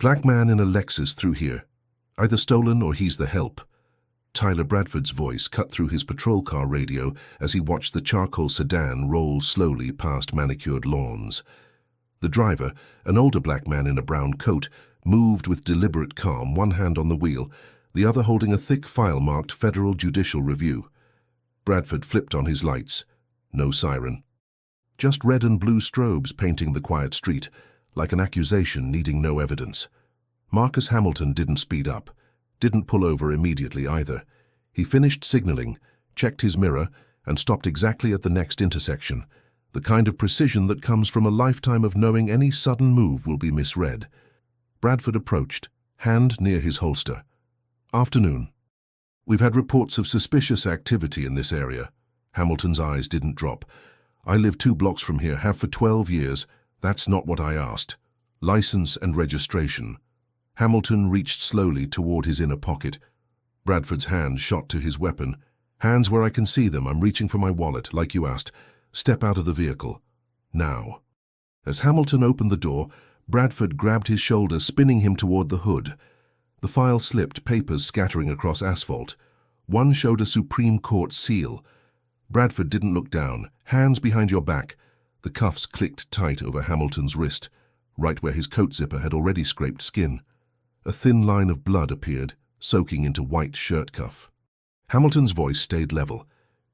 Black man in a Lexus through here. Either stolen or he's the help. Tyler Bradford's voice cut through his patrol car radio as he watched the charcoal sedan roll slowly past manicured lawns. The driver, an older black man in a brown coat, moved with deliberate calm, one hand on the wheel, the other holding a thick file marked Federal Judicial Review. Bradford flipped on his lights. No siren. Just red and blue strobes painting the quiet street, like an accusation needing no evidence. Marcus Hamilton didn't speed up, didn't pull over immediately either. He finished signaling, checked his mirror, and stopped exactly at the next intersection, the kind of precision that comes from a lifetime of knowing any sudden move will be misread. Bradford approached, hand near his holster. Afternoon. We've had reports of suspicious activity in this area. Hamilton's eyes didn't drop. I live 2 blocks from here, have for 12 years. That's not what I asked. License and registration. Hamilton reached slowly toward his inner pocket. Bradford's hand shot to his weapon. Hands where I can see them. I'm reaching for my wallet, like you asked. Step out of the vehicle. Now. As Hamilton opened the door, Bradford grabbed his shoulder, spinning him toward the hood. The file slipped, papers scattering across asphalt. One showed a Supreme Court seal. Bradford didn't look down. Hands behind your back. The cuffs clicked tight over Hamilton's wrist, right where his coat zipper had already scraped skin. A thin line of blood appeared, soaking into white shirt cuff. Hamilton's voice stayed level.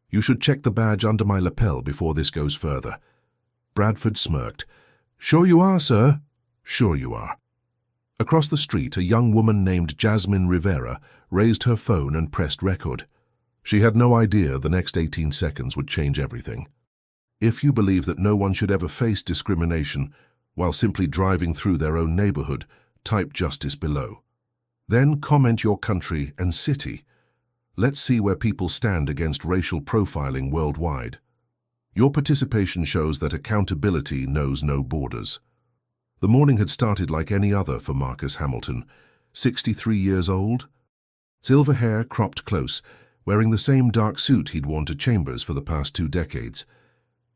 You should check the badge under my lapel before this goes further. Bradford smirked. Sure you are, sir. Sure you are. Across the street, a young woman named Jasmine Rivera raised her phone and pressed record. She had no idea the next 18 seconds would change everything. If you believe that no one should ever face discrimination while simply driving through their own neighborhood, type justice below. Then comment your country and city. Let's see where people stand against racial profiling worldwide. Your participation shows that accountability knows no borders. The morning had started like any other for Marcus Hamilton, 63 years old. Silver hair cropped close, wearing the same dark suit he'd worn to chambers for the past 2 decades.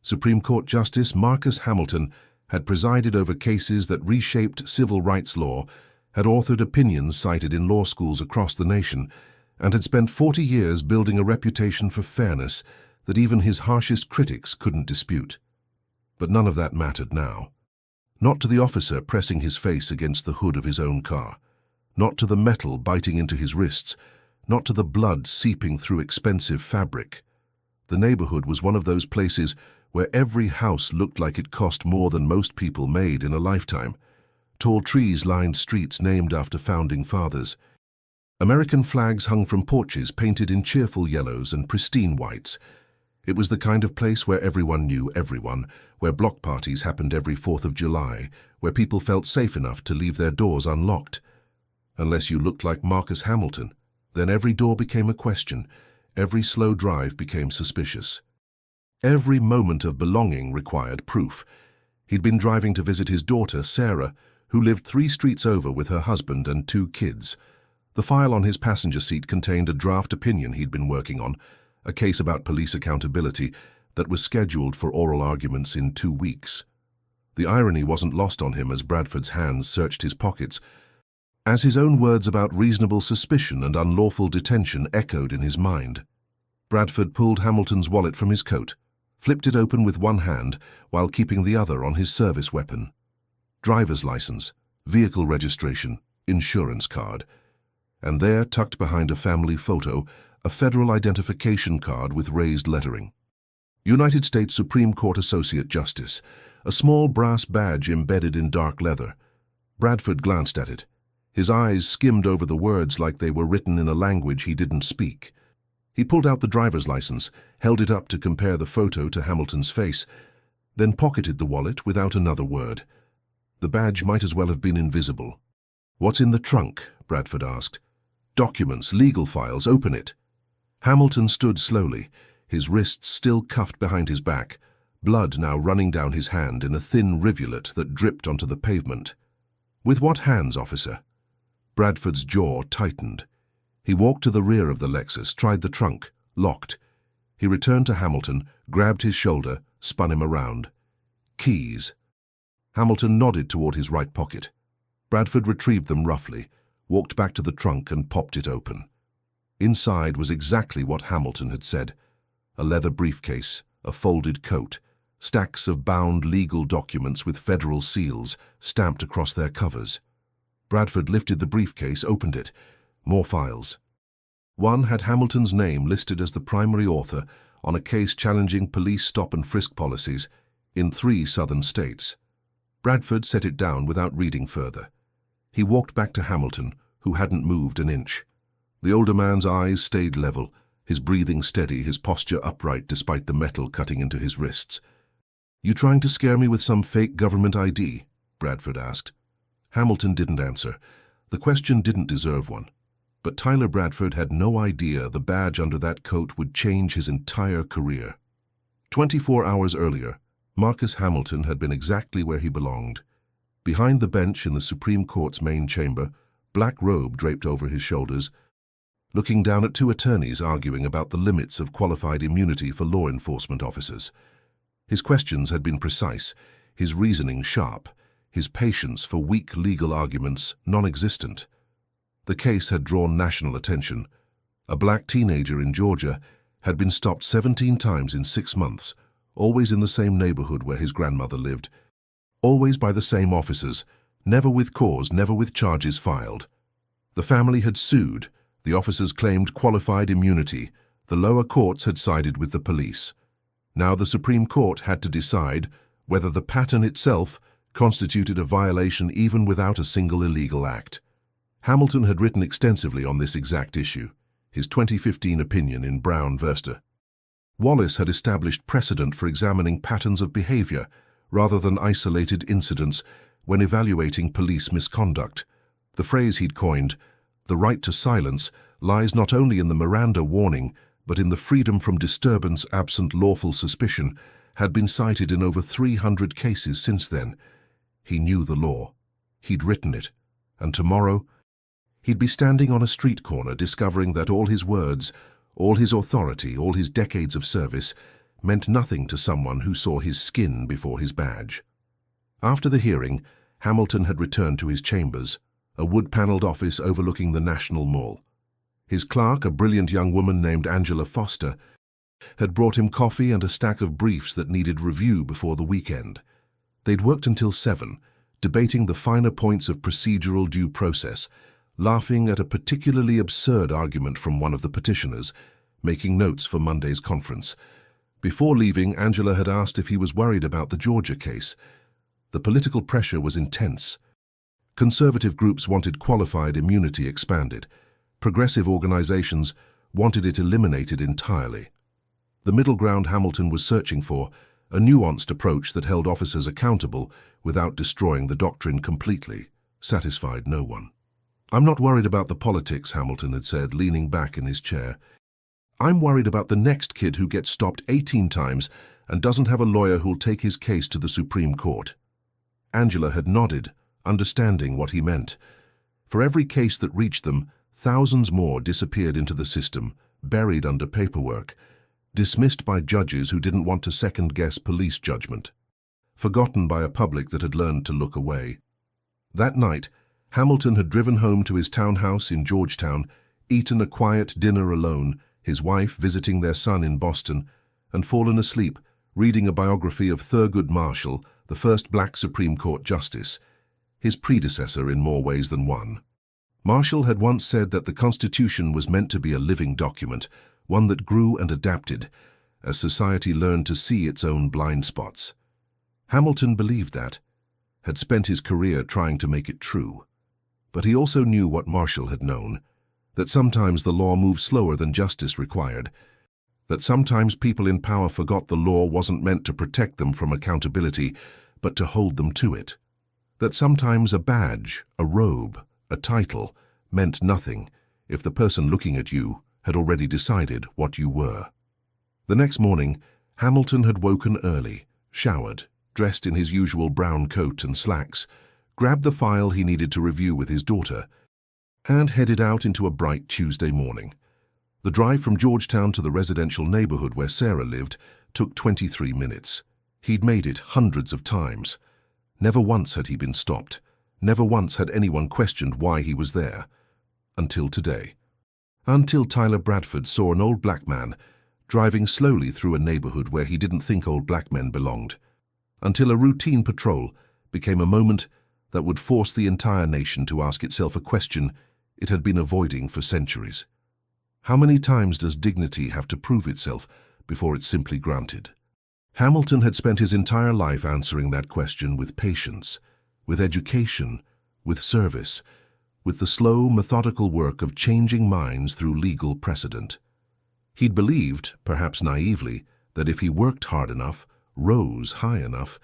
Supreme Court Justice Marcus Hamilton had presided over cases that reshaped civil rights law, had authored opinions cited in law schools across the nation, and had spent 40 years building a reputation for fairness that even his harshest critics couldn't dispute. But none of that mattered now. Not to the officer pressing his face against the hood of his own car, not to the metal biting into his wrists, not to the blood seeping through expensive fabric. The neighborhood was one of those places where every house looked like it cost more than most people made in a lifetime. Tall trees lined streets named after founding fathers. American flags hung from porches painted in cheerful yellows and pristine whites. It was the kind of place where everyone knew everyone, where block parties happened every 4th of July, where people felt safe enough to leave their doors unlocked. Unless you looked like Marcus Hamilton, then every door became a question, every slow drive became suspicious. Every moment of belonging required proof. He'd been driving to visit his daughter, Sarah, who lived 3 streets over with her husband and 2 kids. The file on his passenger seat contained a draft opinion he'd been working on, a case about police accountability that was scheduled for oral arguments in 2 weeks. The irony wasn't lost on him as Bradford's hands searched his pockets, as his own words about reasonable suspicion and unlawful detention echoed in his mind. Bradford pulled Hamilton's wallet from his coat, flipped it open with one hand while keeping the other on his service weapon. Driver's license, vehicle registration, insurance card. And there, tucked behind a family photo, a federal identification card with raised lettering. United States Supreme Court Associate Justice, a small brass badge embedded in dark leather. Bradford glanced at it. His eyes skimmed over the words like they were written in a language he didn't speak. He pulled out the driver's license, held it up to compare the photo to Hamilton's face, then pocketed the wallet without another word. The badge might as well have been invisible. "What's in the trunk?" Bradford asked. "Documents, legal files, open it." Hamilton stood slowly, his wrists still cuffed behind his back, blood now running down his hand in a thin rivulet that dripped onto the pavement. "With what hands, officer?" Bradford's jaw tightened. He walked to the rear of the Lexus, tried the trunk, locked. He returned to Hamilton, grabbed his shoulder, spun him around. "Keys." Hamilton nodded toward his right pocket. Bradford retrieved them roughly, walked back to the trunk and popped it open. Inside was exactly what Hamilton had said: a leather briefcase, a folded coat, stacks of bound legal documents with federal seals stamped across their covers. Bradford lifted the briefcase, opened it. More files. One had Hamilton's name listed as the primary author on a case challenging police stop-and-frisk policies in 3 southern states. Bradford set it down without reading further. He walked back to Hamilton, who hadn't moved an inch. The older man's eyes stayed level, his breathing steady, his posture upright despite the metal cutting into his wrists. "You trying to scare me with some fake government ID?" Bradford asked. Hamilton didn't answer. The question didn't deserve one. But Tyler Bradford had no idea the badge under that coat would change his entire career. 24 hours earlier, Marcus Hamilton had been exactly where he belonged. Behind the bench in the Supreme Court's main chamber, black robe draped over his shoulders, looking down at 2 attorneys arguing about the limits of qualified immunity for law enforcement officers. His questions had been precise, his reasoning sharp, his patience for weak legal arguments non-existent. The case had drawn national attention. A black teenager in Georgia had been stopped 17 times in 6 months, always in the same neighborhood where his grandmother lived, always by the same officers, never with cause, never with charges filed. The family had sued, the officers claimed qualified immunity, the lower courts had sided with the police. Now the Supreme Court had to decide whether the pattern itself constituted a violation even without a single illegal act. Hamilton had written extensively on this exact issue, his 2015 opinion in Brown v. Wallace had established precedent for examining patterns of behavior rather than isolated incidents when evaluating police misconduct. The phrase he'd coined, "the right to silence," lies not only in the Miranda warning but in the freedom from disturbance absent lawful suspicion, had been cited in over 300 cases since then. He knew the law. He'd written it. And tomorrow, he'd be standing on a street corner discovering that all his words, all his authority, all his decades of service meant nothing to someone who saw his skin before his badge. After the hearing, Hamilton had returned to his chambers, a wood-paneled office overlooking the National Mall. His clerk, a brilliant young woman named Angela Foster, had brought him coffee and a stack of briefs that needed review before the weekend. They'd worked until 7, debating the finer points of procedural due process, laughing at a particularly absurd argument from one of the petitioners, making notes for Monday's conference. Before leaving, Angela had asked if he was worried about the Georgia case. The political pressure was intense. Conservative groups wanted qualified immunity expanded. Progressive organizations wanted it eliminated entirely. The middle ground Hamilton was searching for, a nuanced approach that held officers accountable without destroying the doctrine completely, satisfied no one. "I'm not worried about the politics," Hamilton had said, leaning back in his chair. "I'm worried about the next kid who gets stopped 18 times and doesn't have a lawyer who'll take his case to the Supreme Court." Angela had nodded, understanding what he meant. For every case that reached them, thousands more disappeared into the system, buried under paperwork, dismissed by judges who didn't want to second-guess police judgment, forgotten by a public that had learned to look away. That night, Hamilton had driven home to his townhouse in Georgetown, eaten a quiet dinner alone, his wife visiting their son in Boston, and fallen asleep, reading a biography of Thurgood Marshall, the first black Supreme Court justice, his predecessor in more ways than one. Marshall had once said that the Constitution was meant to be a living document, one that grew and adapted as society learned to see its own blind spots. Hamilton believed that, had spent his career trying to make it true. But he also knew what Marshall had known, that sometimes the law moved slower than justice required, that sometimes people in power forgot the law wasn't meant to protect them from accountability, but to hold them to it, that sometimes a badge, a robe, a title meant nothing if the person looking at you had already decided what you were. The next morning, Hamilton had woken early, showered, dressed in his usual brown coat and slacks, grabbed the file he needed to review with his daughter, and headed out into a bright Tuesday morning. The drive from Georgetown to the residential neighborhood where Sarah lived took 23 minutes. He'd made it hundreds of times. Never once had he been stopped. Never once had anyone questioned why he was there. Until today. Until Tyler Bradford saw an old black man driving slowly through a neighborhood where he didn't think old black men belonged. Until a routine patrol became a moment that would force the entire nation to ask itself a question it had been avoiding for centuries. How many times does dignity have to prove itself before it's simply granted? Hamilton had spent his entire life answering that question with patience, with education, with service, with the slow, methodical work of changing minds through legal precedent. He'd believed, perhaps naively, that if he worked hard enough, rose high enough,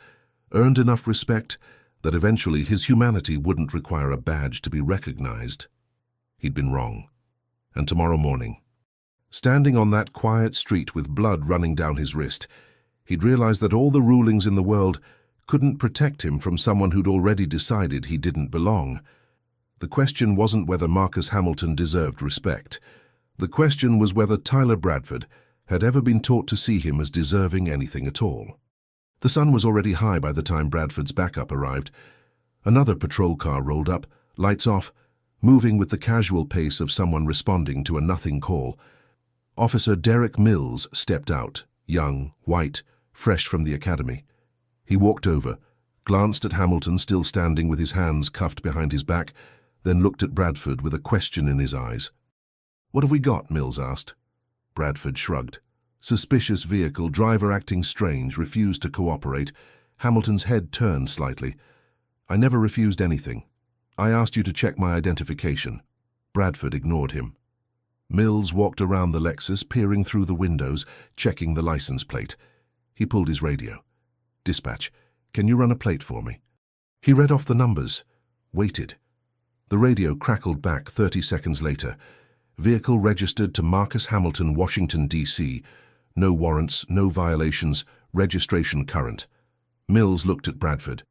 earned enough respect, that eventually his humanity wouldn't require a badge to be recognized. He'd been wrong. And tomorrow morning, standing on that quiet street with blood running down his wrist, he'd realized that all the rulings in the world couldn't protect him from someone who'd already decided he didn't belong. The question wasn't whether Marcus Hamilton deserved respect. The question was whether Tyler Bradford had ever been taught to see him as deserving anything at all. The sun was already high by the time Bradford's backup arrived. Another patrol car rolled up, lights off, moving with the casual pace of someone responding to a nothing call. Officer Derek Mills stepped out, young, white, fresh from the academy. He walked over, glanced at Hamilton still standing with his hands cuffed behind his back, then looked at Bradford with a question in his eyes. "What have we got?" Mills asked. Bradford shrugged. Suspicious vehicle, driver acting strange, refused to cooperate. Hamilton's head turned slightly. "I never refused anything. I asked you to check my identification." Bradford ignored him. Mills walked around the Lexus, peering through the windows, checking the license plate. He pulled his radio. "Dispatch, can you run a plate for me?" He read off the numbers, waited. The radio crackled back 30 seconds later. "Vehicle registered to Marcus Hamilton, Washington, D.C. No warrants, no violations, registration current." Mills looked at Bradford.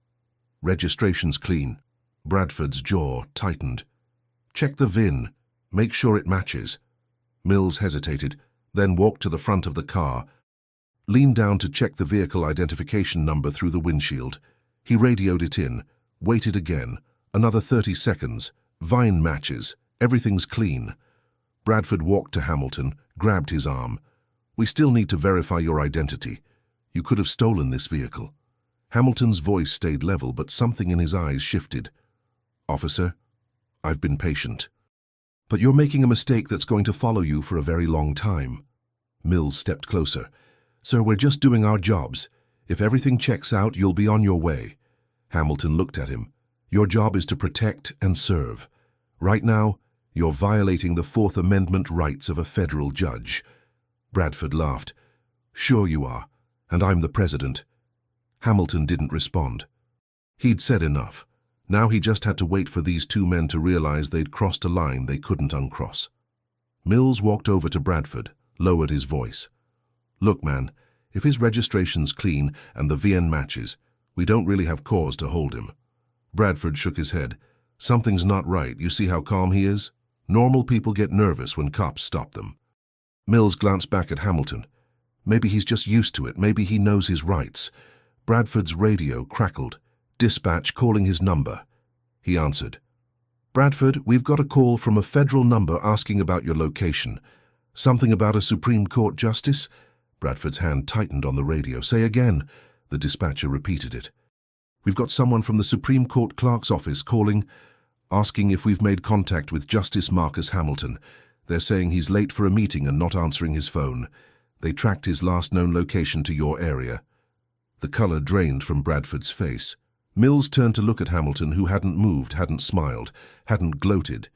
"Registration's clean." Bradford's jaw tightened. "Check the VIN. Make sure it matches." Mills hesitated, then walked to the front of the car, leaned down to check the vehicle identification number through the windshield. He radioed it in, waited again. Another 30 seconds. "VIN matches. Everything's clean." Bradford walked to Hamilton, grabbed his arm. "We still need to verify your identity. You could have stolen this vehicle." Hamilton's voice stayed level, but something in his eyes shifted. "Officer, I've been patient. But you're making a mistake that's going to follow you for a very long time." Mills stepped closer. "Sir, we're just doing our jobs. If everything checks out, you'll be on your way." Hamilton looked at him. "Your job is to protect and serve. Right now, you're violating the Fourth Amendment rights of a federal judge." Bradford laughed. "Sure you are, and I'm the president." Hamilton didn't respond. He'd said enough. Now he just had to wait for these two men to realize they'd crossed a line they couldn't uncross. Mills walked over to Bradford, lowered his voice. "Look, man, if his registration's clean and the VN matches, we don't really have cause to hold him." Bradford shook his head. "Something's not right. You see how calm he is? Normal people get nervous when cops stop them." Mills glanced back at Hamilton. Maybe he's just used to it. Maybe he knows his rights. Bradford's radio crackled. "Dispatch calling his number." He answered. "Bradford, we've got a call from a federal number asking about your location. Something about a Supreme Court justice?" Bradford's hand tightened on the radio. "Say again." The dispatcher repeated it. "We've got someone from the Supreme Court clerk's office calling, asking if we've made contact with Justice Marcus Hamilton. They're saying he's late for a meeting and not answering his phone. They tracked his last known location to your area." The color drained from Bradford's face. Mills turned to look at Hamilton, who hadn't moved, hadn't smiled, hadn't gloated.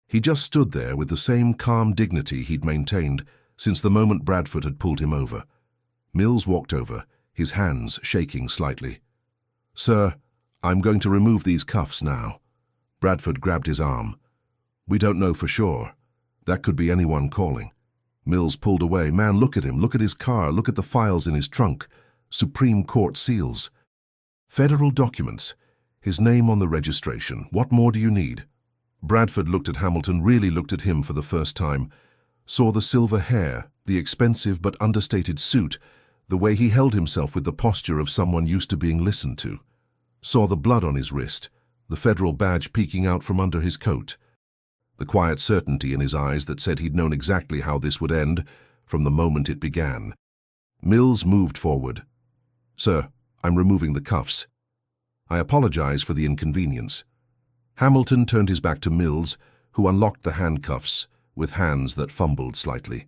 He just stood there with the same calm dignity he'd maintained since the moment Bradford had pulled him over. Mills walked over, his hands shaking slightly. "Sir, I'm going to remove these cuffs now." Bradford grabbed his arm. "We don't know for sure. That could be anyone calling." Mills pulled away. "Man, look at him. Look at his car. Look at the files in his trunk. Supreme Court seals. Federal documents. His name on the registration. What more do you need?" Bradford looked at Hamilton, really looked at him for the first time. Saw the silver hair, the expensive but understated suit, the way he held himself with the posture of someone used to being listened to. Saw the blood on his wrist, the federal badge peeking out from under his coat. The quiet certainty in his eyes that said he'd known exactly how this would end from the moment it began. Mills moved forward. "Sir, I'm removing the cuffs. I apologize for the inconvenience." Hamilton turned his back to Mills, who unlocked the handcuffs with hands that fumbled slightly.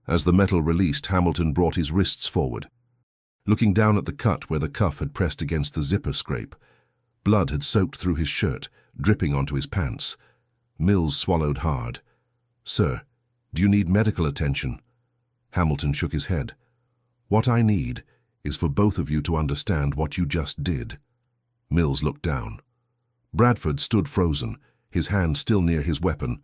As the metal released, Hamilton brought his wrists forward. Looking down at the cut where the cuff had pressed against the zipper scrape, blood had soaked through his shirt, dripping onto his pants. Mills swallowed hard. "Sir, do you need medical attention?" Hamilton shook his head. "What I need is for both of you to understand what you just did." Mills looked down. Bradford stood frozen, his hand still near his weapon,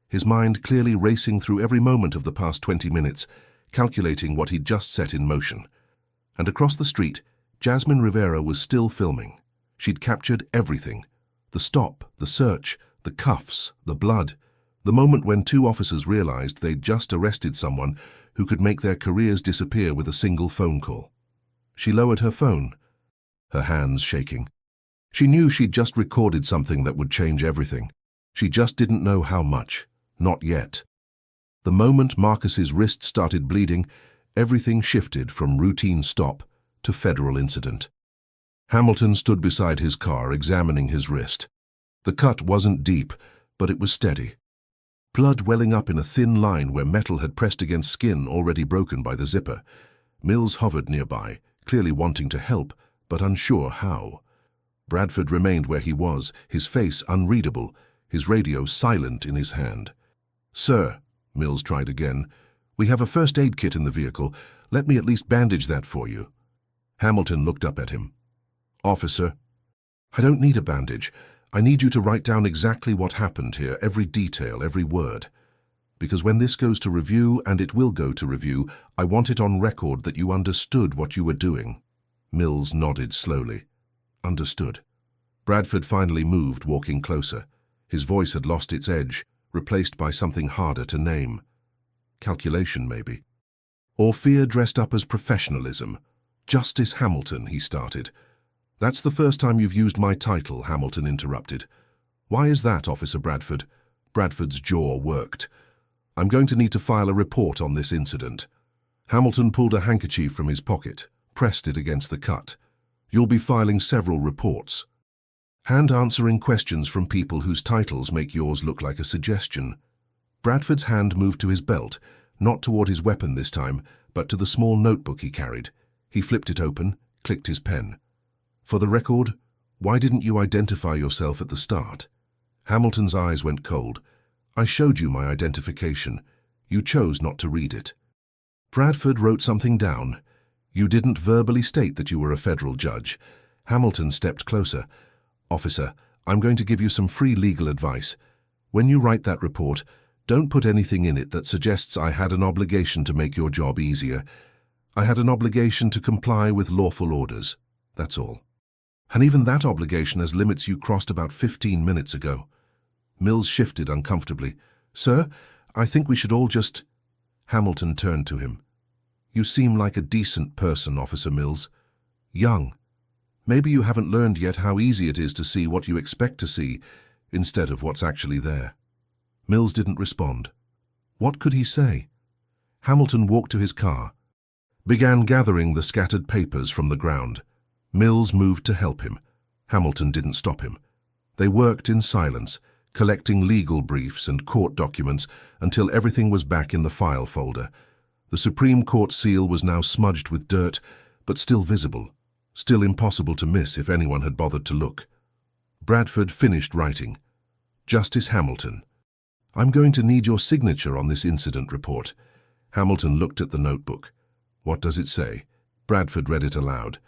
his mind clearly racing through every moment of the past 20 minutes, calculating what he'd just set in motion. And across the street, Jasmine Rivera was still filming. She'd captured everything. The stop, the search, the cuffs, the blood. The moment when two officers realized they'd just arrested someone who could make their careers disappear with a single phone call. She lowered her phone, her hands shaking. She knew she'd just recorded something that would change everything. She just didn't know how much. Not yet. The moment Marcus's wrist started bleeding, everything shifted from routine stop to federal incident. Hamilton stood beside his car, examining his wrist. The cut wasn't deep, but it was steady. Blood welling up in a thin line where metal had pressed against skin already broken by the zipper. Mills hovered nearby, clearly wanting to help, but unsure how. Bradford remained where he was, his face unreadable, his radio silent in his hand. "Sir," Mills tried again, "we have a first aid kit in the vehicle. Let me at least bandage that for you." Hamilton looked up at him. "Officer, I don't need a bandage. I need you to write down exactly what happened here, every detail, every word. Because when this goes to review, and it will go to review, I want it on record that you understood what you were doing." Mills nodded slowly. Understood. Bradford finally moved, walking closer. His voice had lost its edge, replaced by something harder to name. Calculation, maybe. Or fear dressed up as professionalism. "Justice Hamilton," he started. "That's the first time you've used my title," Hamilton interrupted. "Why is that, Officer Bradford?" Bradford's jaw worked. "I'm going to need to file a report on this incident." Hamilton pulled a handkerchief from his pocket, pressed it against the cut. "You'll be filing several reports. And answering questions from people whose titles make yours look like a suggestion." Bradford's hand moved to his belt, not toward his weapon this time, but to the small notebook he carried. He flipped it open, clicked his pen. "For the record, why didn't you identify yourself at the start?" Hamilton's eyes went cold. "I showed you my identification. You chose not to read it." Bradford wrote something down. "You didn't verbally state that you were a federal judge." Hamilton stepped closer. "Officer, I'm going to give you some free legal advice. When you write that report, don't put anything in it that suggests I had an obligation to make your job easier. I had an obligation to comply with lawful orders. That's all. And even that obligation has limits you crossed about 15 minutes ago." Mills shifted uncomfortably. "Sir, I think we should all just—" Hamilton turned to him. "You seem like a decent person, Officer Mills. Young. Maybe you haven't learned yet how easy it is to see what you expect to see instead of what's actually there." Mills didn't respond. What could he say? Hamilton walked to his car, began gathering the scattered papers from the ground. Mills moved to help him. Hamilton didn't stop him. They worked in silence, collecting legal briefs and court documents until everything was back in the file folder. The Supreme Court seal was now smudged with dirt, but still visible, still impossible to miss if anyone had bothered to look. Bradford finished writing. "Justice Hamilton, I'm going to need your signature on this incident report." Hamilton looked at the notebook. "What does it say?" Bradford read it aloud.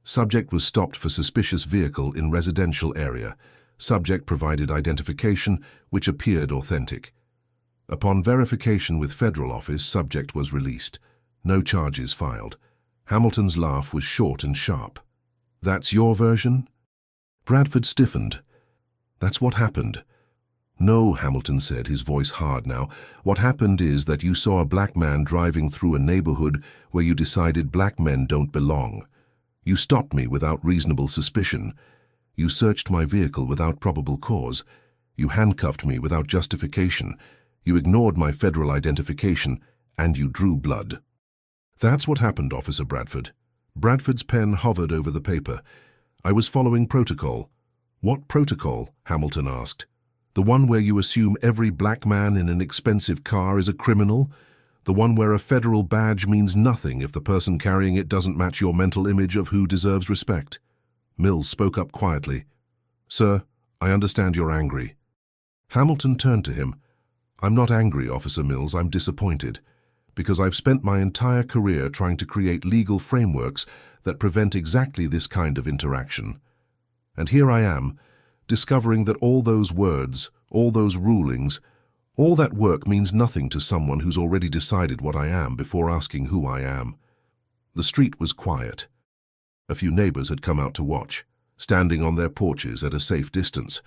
"Subject was stopped for suspicious vehicle in residential area. Subject provided identification, which appeared authentic. Upon verification with federal office, subject was released. No charges filed." Hamilton's laugh was short and sharp. "That's your version?" Bradford stiffened. "That's what happened." "No," Hamilton said, his voice hard now. "What happened is that you saw a black man driving through a neighborhood where you decided black men don't belong. You stopped me without reasonable suspicion. You searched my vehicle without probable cause. You handcuffed me without justification. You ignored my federal identification, and you drew blood. That's what happened, Officer Bradford. Bradford's pen hovered over the paper. I was following protocol. What protocol? Hamilton asked. The one where you assume every black man in an expensive car is a criminal? The one where a federal badge means nothing if the person carrying it doesn't match your mental image of who deserves respect? Mills spoke up quietly. Sir, I understand you're angry. Hamilton turned to him. I'm not angry, Officer Mills, I'm disappointed. Because I've spent my entire career trying to create legal frameworks that prevent exactly this kind of interaction. And here I am, discovering that all those words, all those rulings, all that work means nothing to someone who's already decided what I am before asking who I am. The street was quiet. A few neighbors had come out to watch, standing on their porches at a safe distance.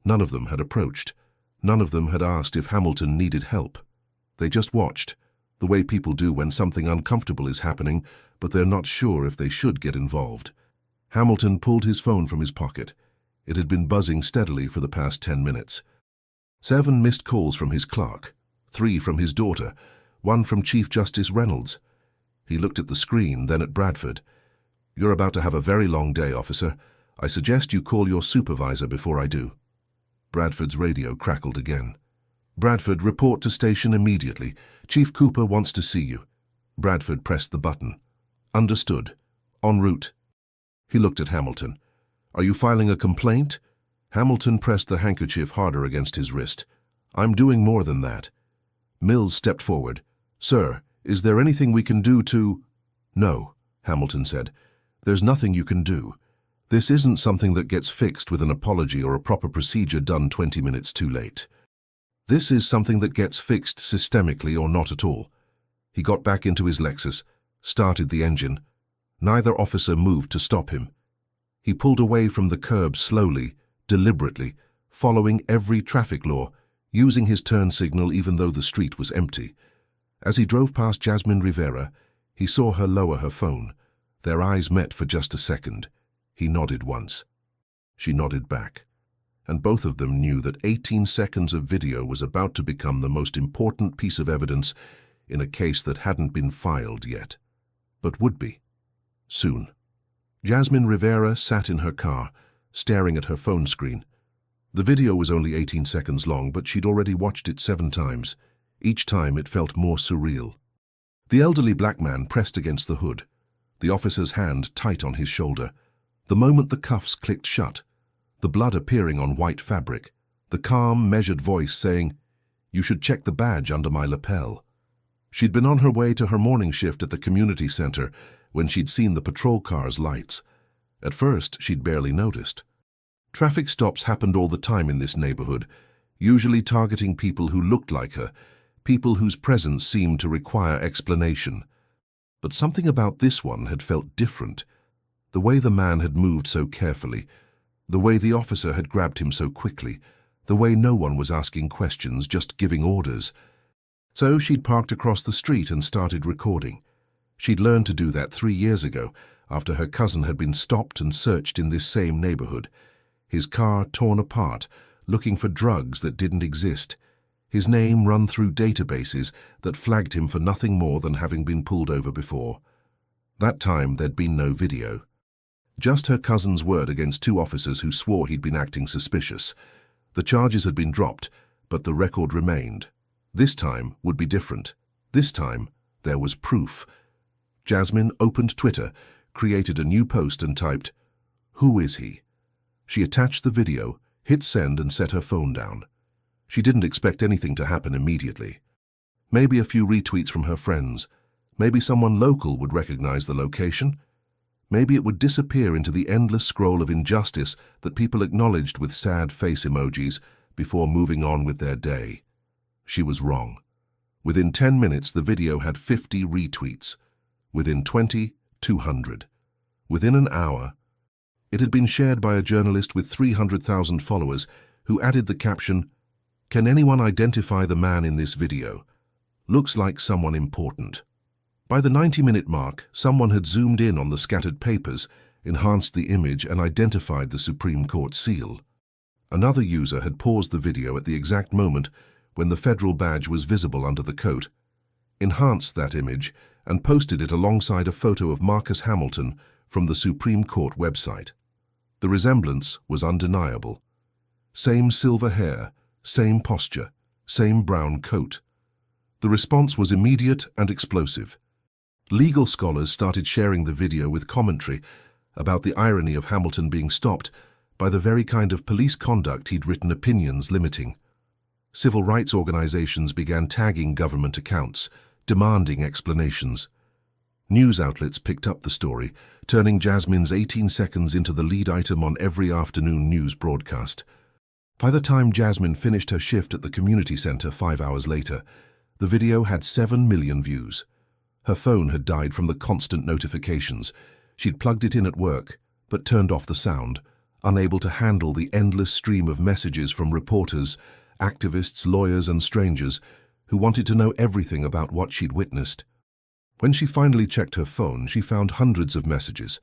None of them had approached. None of them had asked if Hamilton needed help. They just watched, the way people do when something uncomfortable is happening, but they're not sure if they should get involved. Hamilton pulled his phone from his pocket. It had been buzzing steadily for the past 10 minutes. 7 missed calls from his clerk, 3 from his daughter, 1 from Chief Justice Reynolds. He looked at the screen, then at Bradford. You're about to have a very long day, officer. I suggest you call your supervisor before I do. Bradford's radio crackled again. Bradford, report to station immediately. Chief Cooper wants to see you. Bradford pressed the button. Understood. En route. He looked at Hamilton. Are you filing a complaint? Hamilton pressed the handkerchief harder against his wrist. I'm doing more than that. Mills stepped forward. Sir, is there anything we can do to... No, Hamilton said. There's nothing you can do. This isn't something that gets fixed with an apology or a proper procedure done 20 minutes too late. This is something that gets fixed systemically or not at all. He got back into his Lexus, started the engine. Neither officer moved to stop him. He pulled away from the curb slowly, deliberately, following every traffic law, using his turn signal even though the street was empty. As he drove past Jasmine Rivera, he saw her lower her phone. Their eyes met for just a second. He nodded once. She nodded back. And both of them knew that 18 seconds of video was about to become the most important piece of evidence in a case that hadn't been filed yet, but would be, soon. Jasmine Rivera sat in her car, staring at her phone screen. The video was only 18 seconds long, but she'd already watched it 7 times. Each time it felt more surreal. The elderly black man pressed against the hood, the officer's hand tight on his shoulder. The moment the cuffs clicked shut, the blood appearing on white fabric, the calm, measured voice saying, "You should check the badge under my lapel." She'd been on her way to her morning shift at the community center when she'd seen the patrol car's lights. At first, she'd barely noticed. Traffic stops happened all the time in this neighborhood, usually targeting people who looked like her, people whose presence seemed to require explanation. But something about this one had felt different. The way the man had moved so carefully, the way the officer had grabbed him so quickly, the way no one was asking questions, just giving orders. So she'd parked across the street and started recording. She'd learned to do that 3 years ago, after her cousin had been stopped and searched in this same neighborhood. His car torn apart, looking for drugs that didn't exist. His name run through databases that flagged him for nothing more than having been pulled over before. That time there'd been no video. Just her cousin's word against 2 officers who swore he'd been acting suspicious. The charges had been dropped, but the record remained. This time would be different. This time, there was proof. Jasmine opened Twitter, created a new post and typed, "Who is he?" She attached the video, hit send and set her phone down. She didn't expect anything to happen immediately. Maybe a few retweets from her friends. Maybe someone local would recognize the location. Maybe it would disappear into the endless scroll of injustice that people acknowledged with sad face emojis before moving on with their day. She was wrong. Within 10 minutes, the video had 50 retweets. Within 20, 200. Within an hour, it had been shared by a journalist with 300,000 followers who added the caption, "Can anyone identify the man in this video? Looks like someone important." By the 90-minute mark, someone had zoomed in on the scattered papers enhanced the image and identified the Supreme Court seal. Another user had paused the video at the exact moment when the federal badge was visible under the coat, enhanced that image, and posted it alongside a photo of Marcus Hamilton from the Supreme Court website. The resemblance was undeniable. Same silver hair, same posture, same brown coat. The response was immediate and explosive. Legal scholars started sharing the video with commentary about the irony of Hamilton being stopped by the very kind of police conduct he'd written opinions limiting. Civil rights organizations began tagging government accounts, demanding explanations. News outlets picked up the story, turning Jasmine's 18 seconds into the lead item on every afternoon news broadcast. By the time Jasmine finished her shift at the community center 5 hours later, the video had 7 million views. Her phone had died from the constant notifications. She'd plugged it in at work, but turned off the sound, unable to handle the endless stream of messages from reporters, activists, lawyers, and strangers who wanted to know everything about what she'd witnessed. When she finally checked her phone, she found hundreds of messages.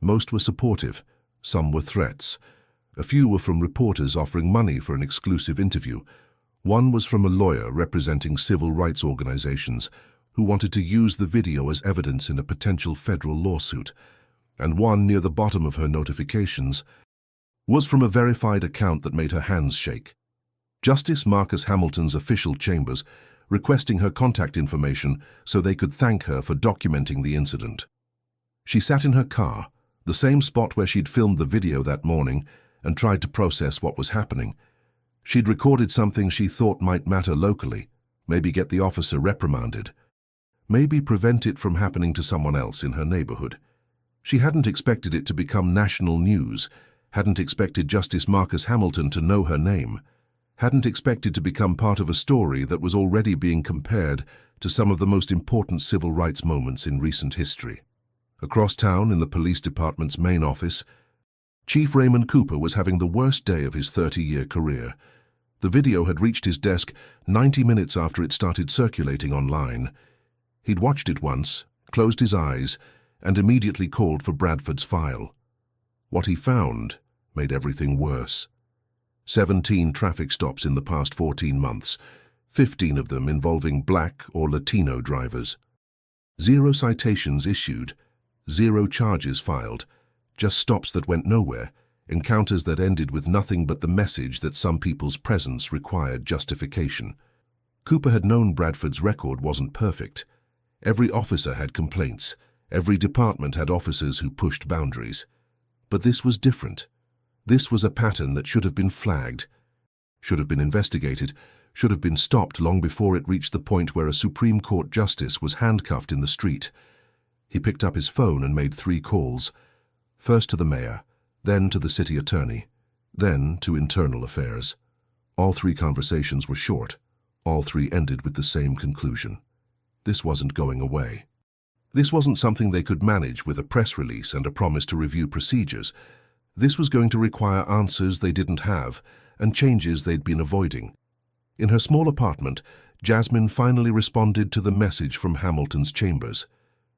Most were supportive, some were threats. A few were from reporters offering money for an exclusive interview. One was from a lawyer representing civil rights organizations who wanted to use the video as evidence in a potential federal lawsuit. And one near the bottom of her notifications was from a verified account that made her hands shake. Justice Marcus Hamilton's official chambers, requesting her contact information so they could thank her for documenting the incident. She sat in her car, the same spot where she'd filmed the video that morning, and tried to process what was happening. She'd recorded something she thought might matter locally, maybe get the officer reprimanded, maybe prevent it from happening to someone else in her neighborhood. She hadn't expected it to become national news, hadn't expected Justice Marcus Hamilton to know her name, hadn't expected to become part of a story that was already being compared to some of the most important civil rights moments in recent history. Across town, in the police department's main office, Chief Raymond Cooper was having the worst day of his 30-year career. The video had reached his desk 90 minutes after it started circulating online. He'd watched it once, closed his eyes, and immediately called for Bradford's file. What he found made everything worse. 17 traffic stops in the past 14 months, 15 of them involving Black or Latino drivers. 0 citations issued, 0 charges filed, just stops that went nowhere, encounters that ended with nothing but the message that some people's presence required justification. Cooper had known Bradford's record wasn't perfect. Every officer had complaints. Every department had officers who pushed boundaries. But this was different. This was a pattern that should have been flagged, should have been investigated, should have been stopped long before it reached the point where a Supreme Court justice was handcuffed in the street. He picked up his phone and made 3 calls. First to the mayor, then to the city attorney, then to internal affairs. All 3 conversations were short. All 3 ended with the same conclusion. This wasn't going away. This wasn't something they could manage with a press release and a promise to review procedures. This was going to require answers they didn't have and changes they'd been avoiding. In her small apartment, Jasmine finally responded to the message from Hamilton's chambers.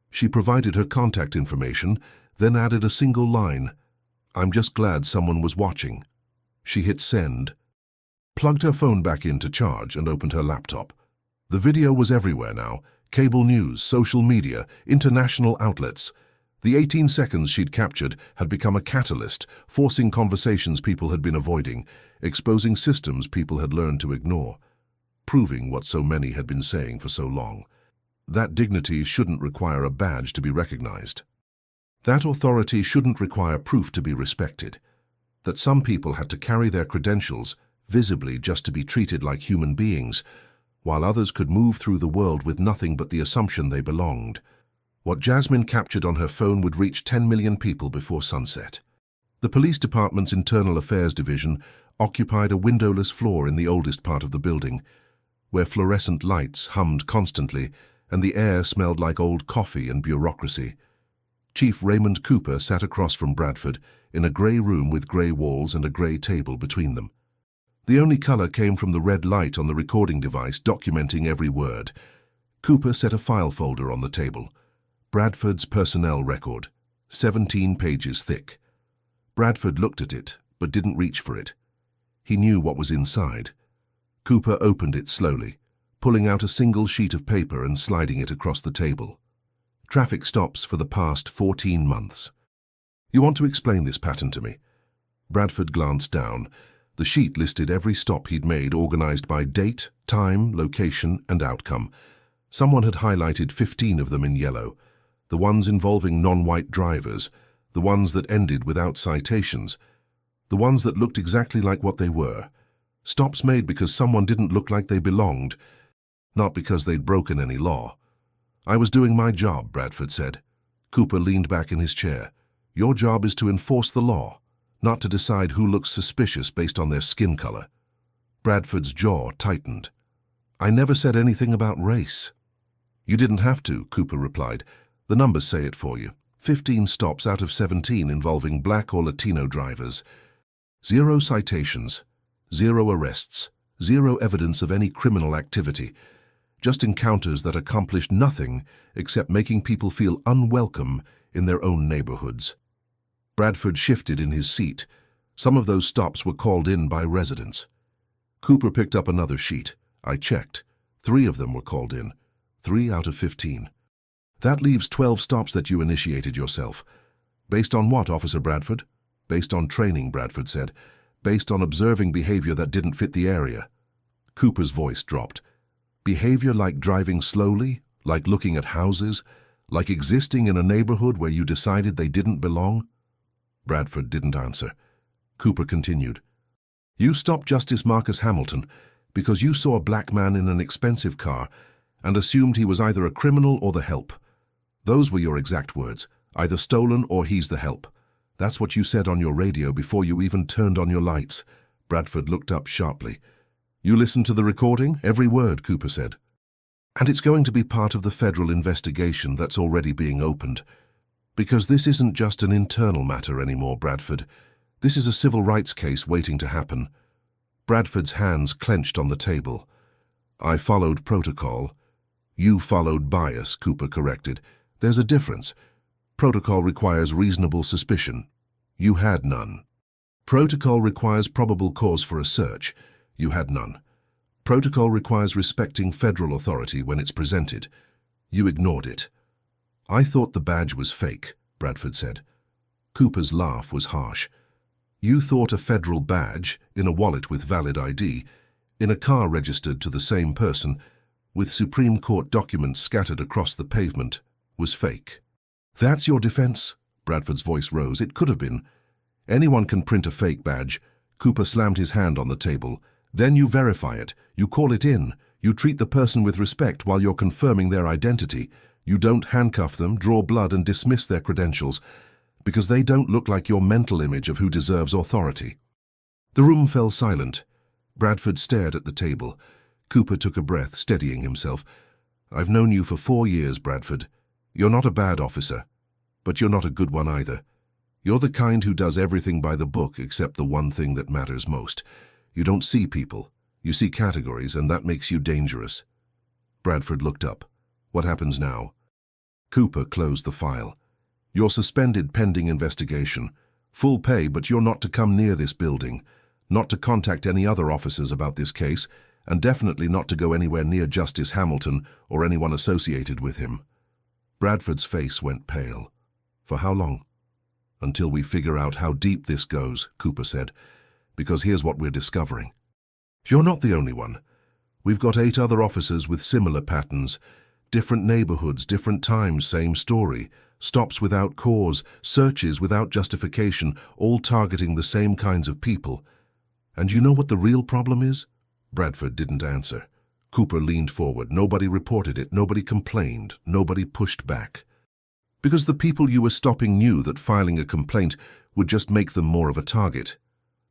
She provided her contact information, then added a single line, "I'm just glad someone was watching." She hit send, plugged her phone back in to charge, and opened her laptop. The video was everywhere now. Cable news, social media, international outlets. The 18 seconds she'd captured had become a catalyst, forcing conversations people had been avoiding, exposing systems people had learned to ignore, proving what so many had been saying for so long. That dignity shouldn't require a badge to be recognized. That authority shouldn't require proof to be respected. That some people had to carry their credentials visibly just to be treated like human beings, while others could move through the world with nothing but the assumption they belonged. What Jasmine captured on her phone would reach 10 million people before sunset. The police department's internal affairs division occupied a windowless floor in the oldest part of the building, where fluorescent lights hummed constantly and the air smelled like old coffee and bureaucracy. Chief Raymond Cooper sat across from Bradford in a grey room with grey walls and a grey table between them. The only color came from the red light on the recording device documenting every word. Cooper set a file folder on the table. Bradford's personnel record. 17 pages thick. Bradford looked at it, but didn't reach for it. He knew what was inside. Cooper opened it slowly, pulling out a single sheet of paper and sliding it across the table. Traffic stops for the past 14 months. You want to explain this pattern to me? Bradford glanced down. The sheet listed every stop he'd made, organized by date, time, location, and outcome. Someone had highlighted 15 of them in yellow. The ones involving non-white drivers, the ones that ended without citations, the ones that looked exactly like what they were. Stops made because someone didn't look like they belonged, not because they'd broken any law. I was doing my job, Bradford said. Cooper leaned back in his chair. Your job is to enforce the law, not to decide who looks suspicious based on their skin color. Bradford's jaw tightened. I never said anything about race. You didn't have to, Cooper replied. The numbers say it for you. 15 stops out of 17 involving black or Latino drivers. 0 citations, 0 arrests, 0 evidence of any criminal activity. Just encounters that accomplished nothing except making people feel unwelcome in their own neighborhoods. Bradford shifted in his seat. Some of those stops were called in by residents. Cooper picked up another sheet. I checked. 3 of them were called in. 3 out of 15. That leaves 12 stops that you initiated yourself. Based on what, Officer Bradford? Based on training, Bradford said. Based on observing behavior that didn't fit the area. Cooper's voice dropped. Behavior like driving slowly, like looking at houses, like existing in a neighborhood where you decided they didn't belong? Bradford didn't answer. Cooper continued. You stopped Justice Marcus Hamilton because you saw a black man in an expensive car and assumed he was either a criminal or the help. Those were your exact words, either stolen or he's the help. That's what you said on your radio before you even turned on your lights. Bradford looked up sharply. You listened to the recording? Every word, Cooper said. And it's going to be part of the federal investigation that's already being opened. Because this isn't just an internal matter anymore, Bradford. This is a civil rights case waiting to happen. Bradford's hands clenched on the table. I followed protocol. You followed bias, Cooper corrected. There's a difference. Protocol requires reasonable suspicion. You had none. Protocol requires probable cause for a search. You had none. Protocol requires respecting federal authority when it's presented. You ignored it. I thought the badge was fake, Bradford said. Cooper's laugh was harsh. You thought a federal badge, in a wallet with valid ID, in a car registered to the same person, with Supreme Court documents scattered across the pavement, was fake. That's your defense? Bradford's voice rose. It could have been. Anyone can print a fake badge. Cooper slammed his hand on the table. Then you verify it. You call it in. You treat the person with respect while you're confirming their identity. You don't handcuff them, draw blood, and dismiss their credentials, because they don't look like your mental image of who deserves authority. The room fell silent. Bradford stared at the table. Cooper took a breath, steadying himself. I've known you for 4 years, Bradford. You're not a bad officer, but you're not a good one either. You're the kind who does everything by the book except the one thing that matters most. You don't see people. You see categories, and that makes you dangerous. Bradford looked up. What happens now? Cooper closed the file. You're suspended pending investigation. Full pay, but you're not to come near this building, not to contact any other officers about this case, and definitely not to go anywhere near Justice Hamilton or anyone associated with him. Bradford's face went pale. For how long? Until we figure out how deep this goes, Cooper said, because here's what we're discovering. You're not the only one. We've got 8 other officers with similar patterns. Different neighborhoods, different times, same story. Stops without cause, searches without justification, all targeting the same kinds of people. And you know what the real problem is? Bradford didn't answer. Cooper leaned forward. Nobody reported it, nobody complained, nobody pushed back. Because the people you were stopping knew that filing a complaint would just make them more of a target.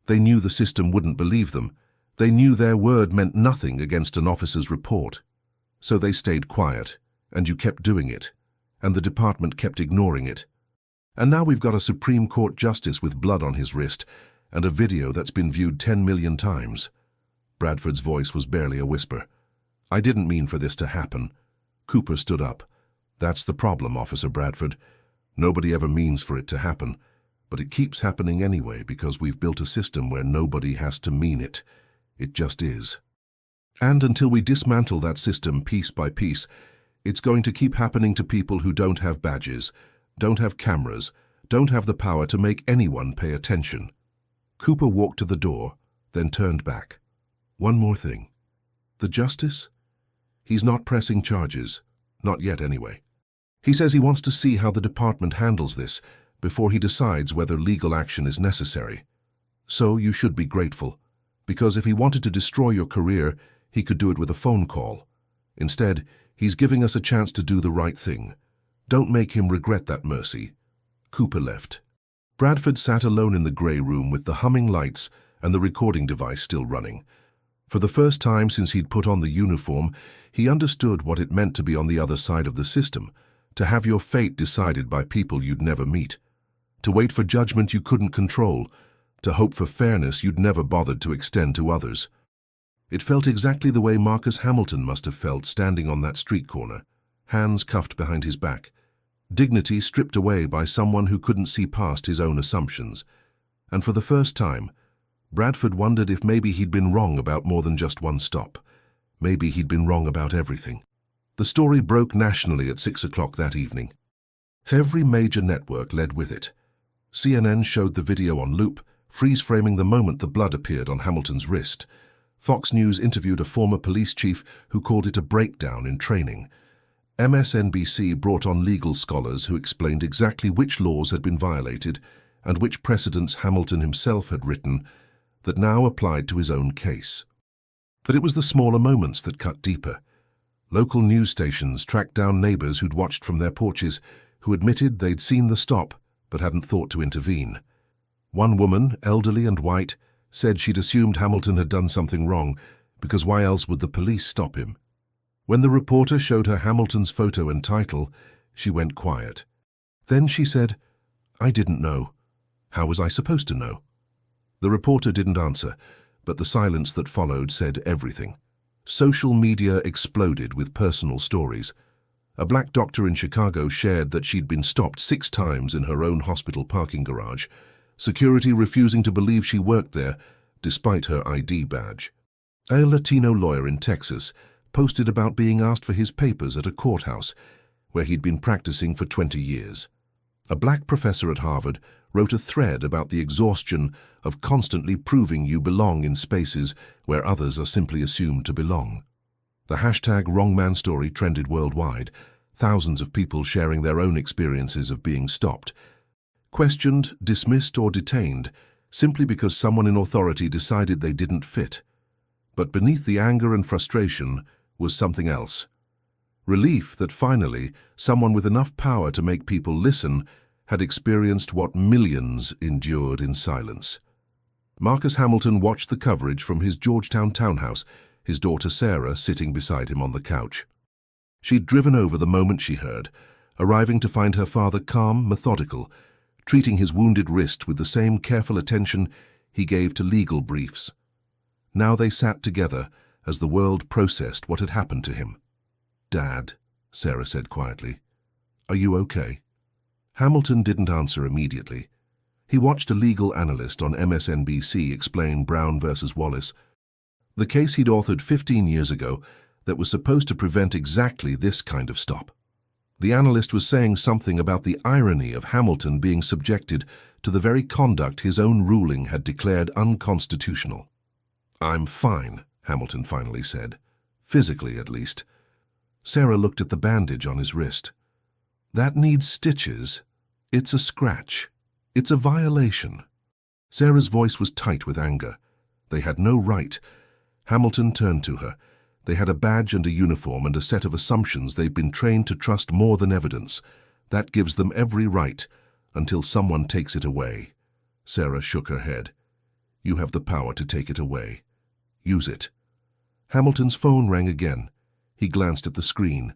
They knew the system wouldn't believe them. They knew their word meant nothing against an officer's report. So they stayed quiet, and you kept doing it, and the department kept ignoring it. And now we've got a Supreme Court justice with blood on his wrist, and a video that's been viewed 10 million times. Bradford's voice was barely a whisper. I didn't mean for this to happen. Cooper stood up. That's the problem, Officer Bradford. Nobody ever means for it to happen, but it keeps happening anyway because we've built a system where nobody has to mean it. It just is. And until we dismantle that system piece by piece, it's going to keep happening to people who don't have badges, don't have cameras, don't have the power to make anyone pay attention. Cooper walked to the door, then turned back. One more thing. The justice? He's not pressing charges. Not yet, anyway. He says he wants to see how the department handles this before he decides whether legal action is necessary. So you should be grateful, because if he wanted to destroy your career, he could do it with a phone call. Instead, he's giving us a chance to do the right thing. Don't make him regret that, Mercy. Cooper left. Bradford sat alone in the grey room with the humming lights and the recording device still running. For the first time since he'd put on the uniform, he understood what it meant to be on the other side of the system, to have your fate decided by people you'd never meet, to wait for judgment you couldn't control, to hope for fairness you'd never bothered to extend to others. It felt exactly the way Marcus Hamilton must have felt standing on that street corner, hands cuffed behind his back, dignity stripped away by someone who couldn't see past his own assumptions. And for the first time, Bradford wondered if maybe he'd been wrong about more than just one stop. Maybe he'd been wrong about everything. The story broke nationally at 6 o'clock that evening. Every major network led with it. CNN showed the video on loop, freeze-framing the moment the blood appeared on Hamilton's wrist. Fox News interviewed a former police chief who called it a breakdown in training. MSNBC brought on legal scholars who explained exactly which laws had been violated and which precedents Hamilton himself had written that now applied to his own case. But it was the smaller moments that cut deeper. Local news stations tracked down neighbors who'd watched from their porches, who admitted they'd seen the stop but hadn't thought to intervene. One woman, elderly and white, said she'd assumed Hamilton had done something wrong, because why else would the police stop him? When the reporter showed her Hamilton's photo and title, she went quiet. Then she said, "I didn't know. How was I supposed to know?" The reporter didn't answer, but the silence that followed said everything. Social media exploded with personal stories. A black doctor in Chicago shared that she'd been stopped 6 times in her own hospital parking garage, security refusing to believe she worked there despite her ID badge. A Latino lawyer in Texas posted about being asked for his papers at a courthouse where he'd been practicing for 20 years. A black professor at Harvard wrote a thread about the exhaustion of constantly proving you belong in spaces where others are simply assumed to belong. The hashtag #WrongManStory trended worldwide, thousands of people sharing their own experiences of being stopped, questioned, dismissed or detained simply because someone in authority decided they didn't fit. But beneath the anger and frustration was something else. Relief that finally someone with enough power to make people listen had experienced what millions endured in silence. Marcus Hamilton watched the coverage from his Georgetown townhouse, his daughter Sarah sitting beside him on the couch. She'd driven over the moment she heard, arriving to find her father calm, methodical, treating his wounded wrist with the same careful attention he gave to legal briefs. Now they sat together as the world processed what had happened to him. "Dad," Sarah said quietly, "are you okay?" Hamilton didn't answer immediately. He watched a legal analyst on MSNBC explain Brown versus Wallace, the case he'd authored 15 years ago that was supposed to prevent exactly this kind of stop. The analyst was saying something about the irony of Hamilton being subjected to the very conduct his own ruling had declared unconstitutional. "I'm fine," Hamilton finally said. "Physically, at least." Sarah looked at the bandage on his wrist. "That needs stitches. It's a scratch. It's a violation." Sarah's voice was tight with anger. They had no right. Hamilton turned to her. They had a badge and a uniform and a set of assumptions they'd been trained to trust more than evidence. That gives them every right, until someone takes it away. Sarah shook her head. "You have the power to take it away. Use it." Hamilton's phone rang again. He glanced at the screen.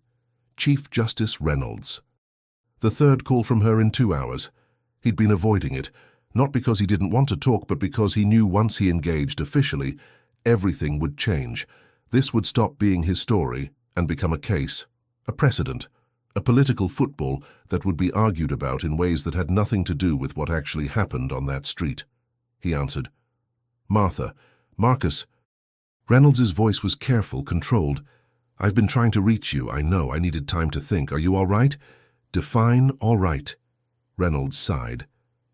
Chief Justice Reynolds. The third call from her in 2 hours. He'd been avoiding it, not because he didn't want to talk, but because he knew once he engaged officially, everything would change. This would stop being his story and become a case, a precedent, A political football that would be argued about in ways that had nothing to do with what actually happened on that street. He answered. Martha, Marcus. Reynolds's voice was careful, controlled. I've been trying to reach you. I know. I needed time to think. Are you all right? Define all right. Reynolds sighed.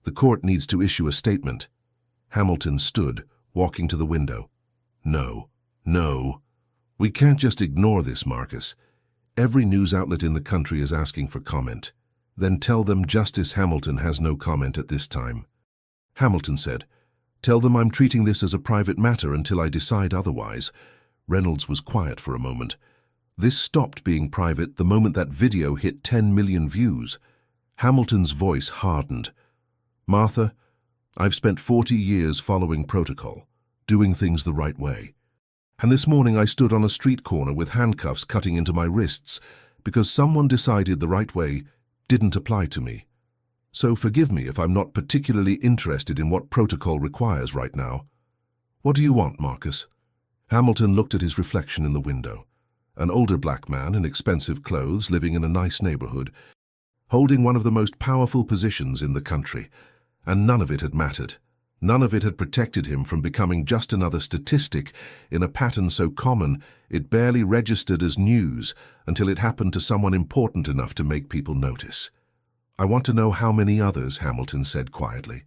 The court needs to issue a statement. Hamilton stood, walking to the window. No. We can't just ignore this, Marcus. Every news outlet in the country is asking for comment. Then tell them Justice Hamilton has no comment at this time. Hamilton said, Tell them I'm treating this as a private matter until I decide otherwise. Reynolds was quiet for a moment. This stopped being private the moment that video hit 10 million views. Hamilton's voice hardened. Martha, I've spent 40 years following protocol, doing things the right way. And this morning I stood on a street corner with handcuffs cutting into my wrists because someone decided the right way didn't apply to me. So forgive me if I'm not particularly interested in what protocol requires right now. What do you want, Marcus? Hamilton looked at his reflection in the window. An older black man in expensive clothes living in a nice neighborhood, holding one of the most powerful positions in the country, and none of it had mattered. None of it had protected him from becoming just another statistic in a pattern so common it barely registered as news until it happened to someone important enough to make people notice. I want to know how many others, Hamilton said quietly.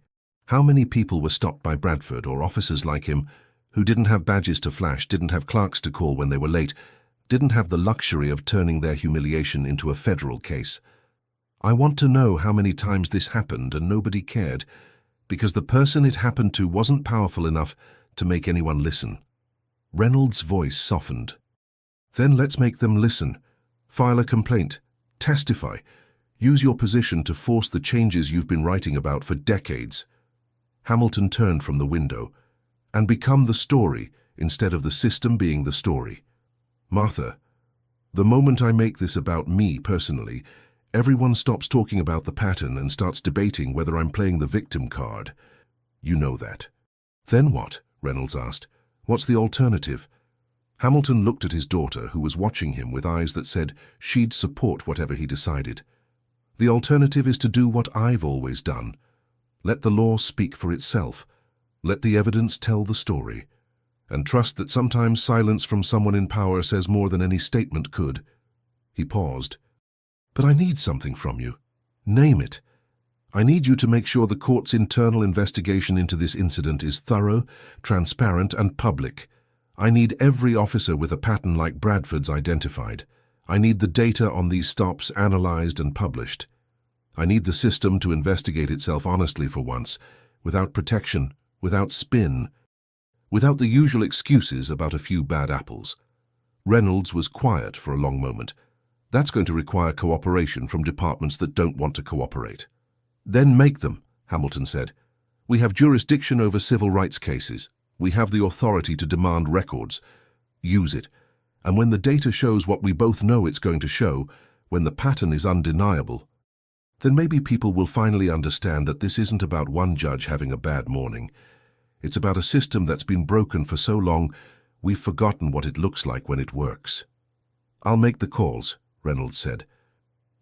How many people were stopped by Bradford or officers like him who didn't have badges to flash, didn't have clerks to call when they were late, didn't have the luxury of turning their humiliation into a federal case. I want to know how many times this happened and nobody cared, because the person it happened to wasn't powerful enough to make anyone listen. Reynolds' voice softened. Then let's make them listen. File a complaint. Testify. Use your position to force the changes you've been writing about for decades. Hamilton turned from the window. And become the story instead of the system being the story. Martha, the moment I make this about me personally, everyone stops talking about the pattern and starts debating whether I'm playing the victim card. You know that. Then what? Reynolds asked. What's the alternative? Hamilton looked at his daughter, who was watching him with eyes that said she'd support whatever he decided. The alternative is to do what I've always done. Let the law speak for itself. Let the evidence tell the story. And trust that sometimes silence from someone in power says more than any statement could. He paused. But I need something from you. Name it. I need you to make sure the court's internal investigation into this incident is thorough, transparent, and public. I need every officer with a pattern like Bradford's identified. I need the data on these stops analyzed and published. I need the system to investigate itself honestly for once, without protection, without spin, without the usual excuses about a few bad apples. Reynolds was quiet for a long moment. That's going to require cooperation from departments that don't want to cooperate. Then make them, Hamilton said. We have jurisdiction over civil rights cases. We have the authority to demand records. Use it. And when the data shows what we both know it's going to show, when the pattern is undeniable, then maybe people will finally understand that this isn't about one judge having a bad morning. It's about a system that's been broken for so long, we've forgotten what it looks like when it works. I'll make the calls, Reynolds said.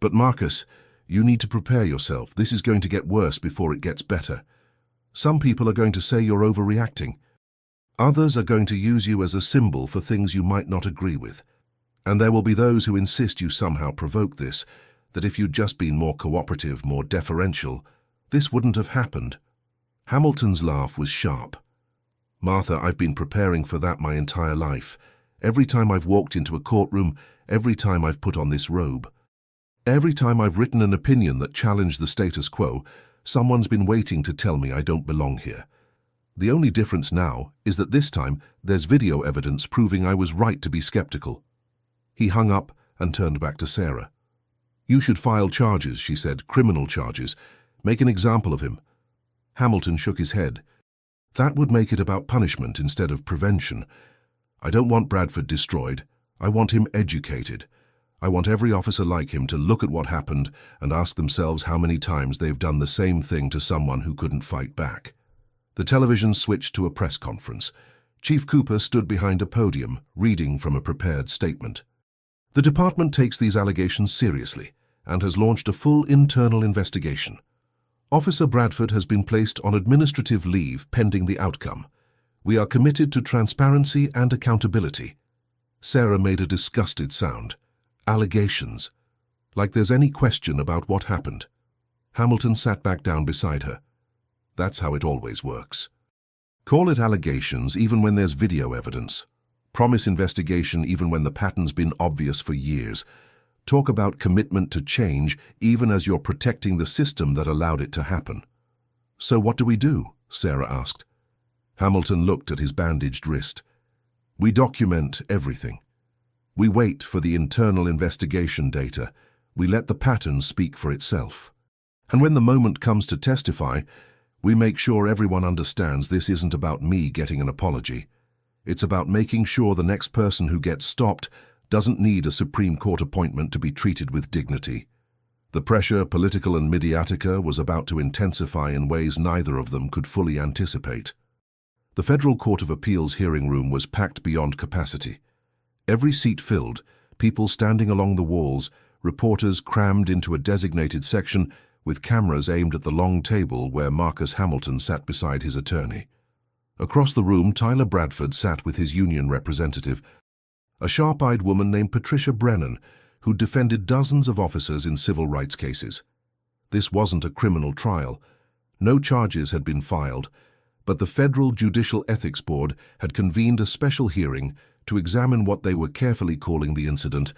But Marcus, you need to prepare yourself. This is going to get worse before it gets better. Some people are going to say you're overreacting. Others are going to use you as a symbol for things you might not agree with. And there will be those who insist you somehow provoked this, that if you'd just been more cooperative, more deferential, this wouldn't have happened. Hamilton's laugh was sharp. Martha, I've been preparing for that my entire life. Every time I've walked into a courtroom, every time I've put on this robe. Every time I've written an opinion that challenged the status quo, someone's been waiting to tell me I don't belong here. The only difference now is that this time there's video evidence proving I was right to be skeptical. He hung up and turned back to Sarah. You should file charges, she said, criminal charges. Make an example of him. Hamilton shook his head. That would make it about punishment instead of prevention. I don't want Bradford destroyed. I want him educated. I want every officer like him to look at what happened and ask themselves how many times they've done the same thing to someone who couldn't fight back. The television switched to a press conference. Chief Cooper stood behind a podium, reading from a prepared statement. The department takes these allegations seriously. and has launched a full internal investigation. Officer Bradford has been placed on administrative leave pending the outcome. We are committed to transparency and accountability." Sarah made a disgusted sound. "Allegations. Like there's any question about what happened." Hamilton sat back down beside her. "That's how it always works. Call it allegations even when there's video evidence. Promise investigation even when the pattern's been obvious for years. Talk about commitment to change even as you're protecting the system that allowed it to happen." "So what do we do?" Sarah asked. Hamilton looked at his bandaged wrist. "We document everything. We wait for the internal investigation data. We let the pattern speak for itself. And when the moment comes to testify, we make sure everyone understands this isn't about me getting an apology. It's about making sure the next person who gets stopped doesn't need a Supreme Court appointment to be treated with dignity." The pressure, political and mediatica, was about to intensify in ways neither of them could fully anticipate. The Federal Court of Appeals hearing room was packed beyond capacity. Every seat filled, people standing along the walls, reporters crammed into a designated section with cameras aimed at the long table where Marcus Hamilton sat beside his attorney. Across the room, Tyler Bradford sat with his union representative, a sharp-eyed woman named Patricia Brennan, who'd defended dozens of officers in civil rights cases. This wasn't a criminal trial. No charges had been filed, but the Federal Judicial Ethics Board had convened a special hearing to examine what they were carefully calling the incident,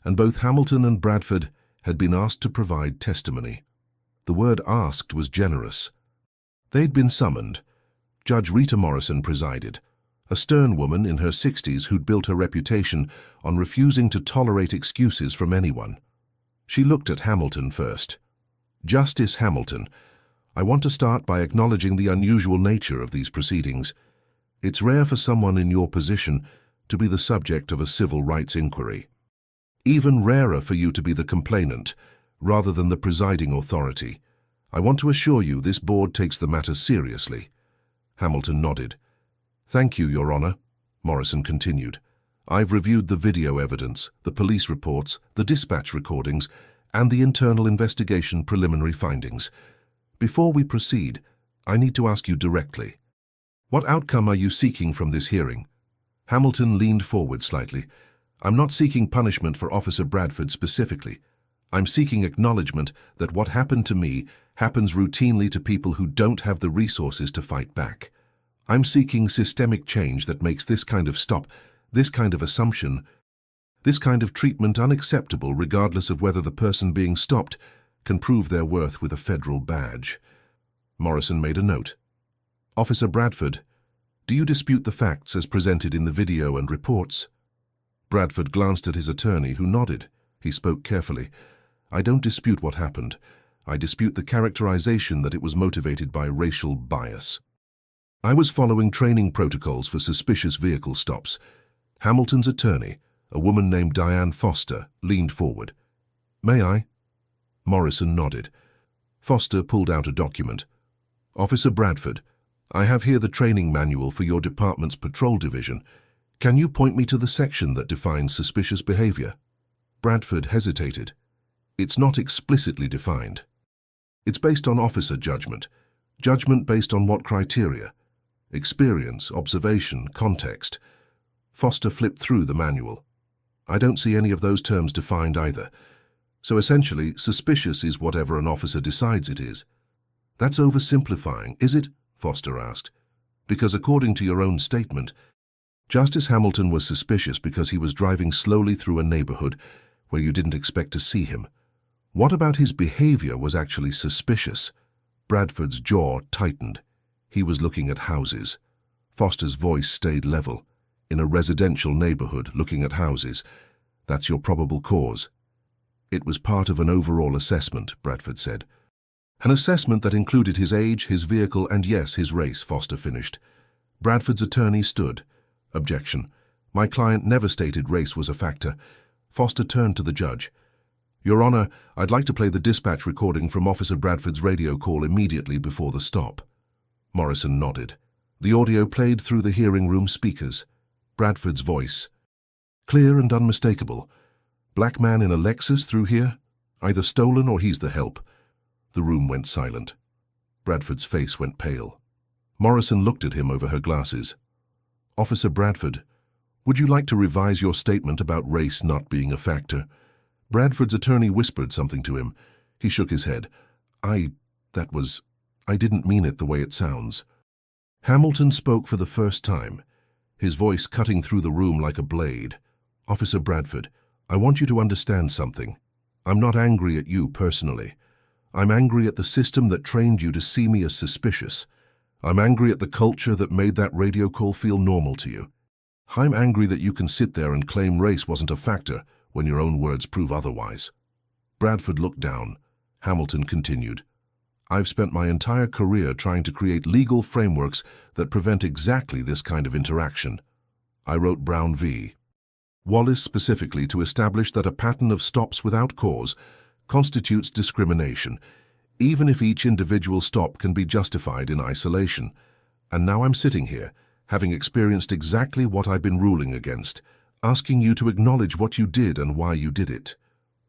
and both Hamilton and Bradford had been asked to provide testimony. The word asked was generous. They'd been summoned. Judge Rita Morrison presided, a stern woman in her 60s who'd built her reputation on refusing to tolerate excuses from anyone. She looked at Hamilton first. "Justice Hamilton, I want to start by acknowledging the unusual nature of these proceedings. It's rare for someone in your position to be the subject of a civil rights inquiry. Even rarer for you to be the complainant, rather than the presiding authority. I want to assure you this board takes the matter seriously." Hamilton nodded. "Thank you, Your Honor," Morrison continued. "I've reviewed the video evidence, the police reports, the dispatch recordings, and the internal investigation preliminary findings. Before we proceed, I need to ask you directly. What outcome are you seeking from this hearing?" Hamilton leaned forward slightly. "I'm not seeking punishment for Officer Bradford specifically. I'm seeking acknowledgement that what happened to me happens routinely to people who don't have the resources to fight back. I'm seeking systemic change that makes this kind of stop, this kind of assumption, this kind of treatment unacceptable regardless of whether the person being stopped can prove their worth with a federal badge." Morrison made a note. "Officer Bradford, do you dispute the facts as presented in the video and reports?" Bradford glanced at his attorney, who nodded. He spoke carefully. "I don't dispute what happened. I dispute the characterization that it was motivated by racial bias. I was following training protocols for suspicious vehicle stops." Hamilton's attorney, a woman named Diane Foster, leaned forward. "May I?" Morrison nodded. Foster pulled out a document. "Officer Bradford, I have here the training manual for your department's patrol division. Can you point me to the section that defines suspicious behavior?" Bradford hesitated. "It's not explicitly defined. It's based on officer judgment. Judgment based on what criteria? Experience, observation, context." Foster flipped through the manual. "I don't see any of those terms defined either. So essentially, suspicious is whatever an officer decides it is." "That's oversimplifying, is it?" Foster asked. "Because according to your own statement, Justice Hamilton was suspicious because he was driving slowly through a neighborhood where you didn't expect to see him. What about his behavior was actually suspicious?" Bradford's jaw tightened. He was looking at houses. Foster's voice stayed level. "In a residential neighborhood, looking at houses. That's your probable cause." "It was part of an overall assessment," Bradford said. "An assessment that included his age, his vehicle, and yes, his race," Foster finished. Bradford's attorney stood. "Objection. My client never stated race was a factor." Foster turned to the judge. "Your Honor, I'd like to play the dispatch recording from Officer Bradford's radio call immediately before the stop." Morrison nodded. The audio played through the hearing room speakers. Bradford's voice. "Clear and unmistakable. Black man in a Lexus through here? Either stolen or he's the help. The room went silent. Bradford's face went pale. Morrison looked at him over her glasses. Officer Bradford, would you like to revise your statement about race not being a factor? Bradford's attorney whispered something to him. He shook his head. I didn't mean it the way it sounds. Hamilton spoke for the first time, his voice cutting through the room like a blade. Officer Bradford, I want you to understand something. I'm not angry at you personally. I'm angry at the system that trained you to see me as suspicious. I'm angry at the culture that made that radio call feel normal to you. I'm angry that you can sit there and claim race wasn't a factor when your own words prove otherwise. Bradford looked down. Hamilton continued. I've spent my entire career trying to create legal frameworks that prevent exactly this kind of interaction. I wrote Brown v. Wallace specifically to establish that a pattern of stops without cause constitutes discrimination, even if each individual stop can be justified in isolation. And now I'm sitting here, having experienced exactly what I've been ruling against, asking you to acknowledge what you did and why you did it.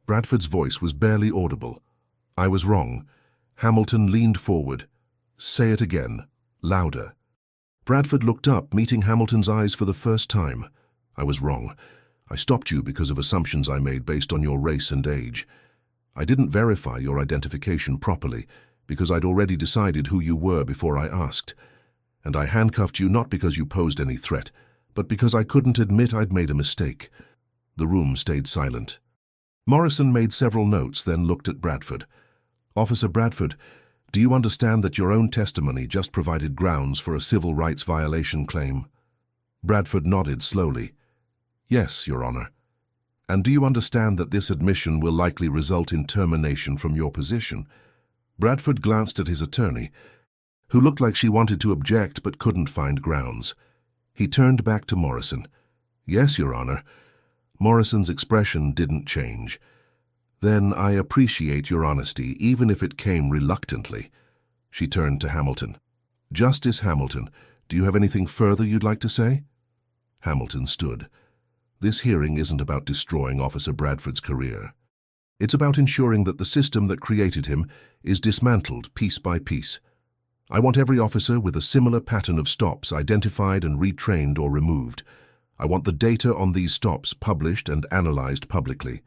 Bradford's voice was barely audible. I was wrong. Hamilton leaned forward. Say it again, louder. Bradford looked up, meeting Hamilton's eyes for the first time. I was wrong. I stopped you because of assumptions I made based on your race and age. I didn't verify your identification properly because I'd already decided who you were before I asked. And I handcuffed you not because you posed any threat, but because I couldn't admit I'd made a mistake. The room stayed silent. Morrison made several notes, then looked at Bradford. Officer Bradford, do you understand that your own testimony just provided grounds for a civil rights violation claim? Bradford nodded slowly. Yes, Your Honor. And do you understand that this admission will likely result in termination from your position? Bradford glanced at his attorney, who looked like she wanted to object but couldn't find grounds. He turned back to Morrison. Yes, Your Honor. Morrison's expression didn't change. Then I appreciate your honesty, even if it came reluctantly. She turned to Hamilton. Justice Hamilton, do you have anything further you'd like to say? Hamilton stood. This hearing isn't about destroying Officer Bradford's career. It's about ensuring that the system that created him is dismantled piece by piece. I want every officer with a similar pattern of stops identified and retrained or removed. I want the data on these stops published and analyzed publicly.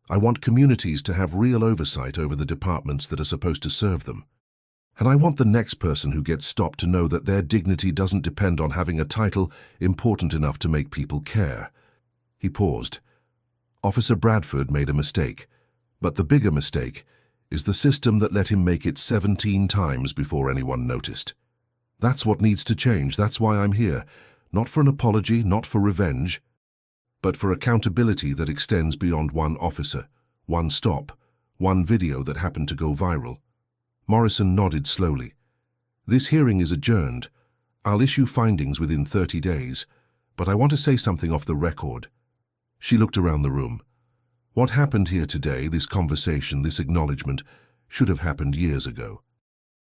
I want communities to have real oversight over the departments that are supposed to serve them. And I want the next person who gets stopped to know that their dignity doesn't depend on having a title important enough to make people care. He paused. Officer Bradford made a mistake, but the bigger mistake is the system that let him make it 17 times before anyone noticed. That's what needs to change. That's why I'm here. Not for an apology, not for revenge, but for accountability that extends beyond one officer, one stop, one video that happened to go viral. Morrison nodded slowly. This hearing is adjourned. I'll issue findings within 30 days, but I want to say something off the record. She looked around the room. What happened here today, this conversation, this acknowledgement, should have happened years ago.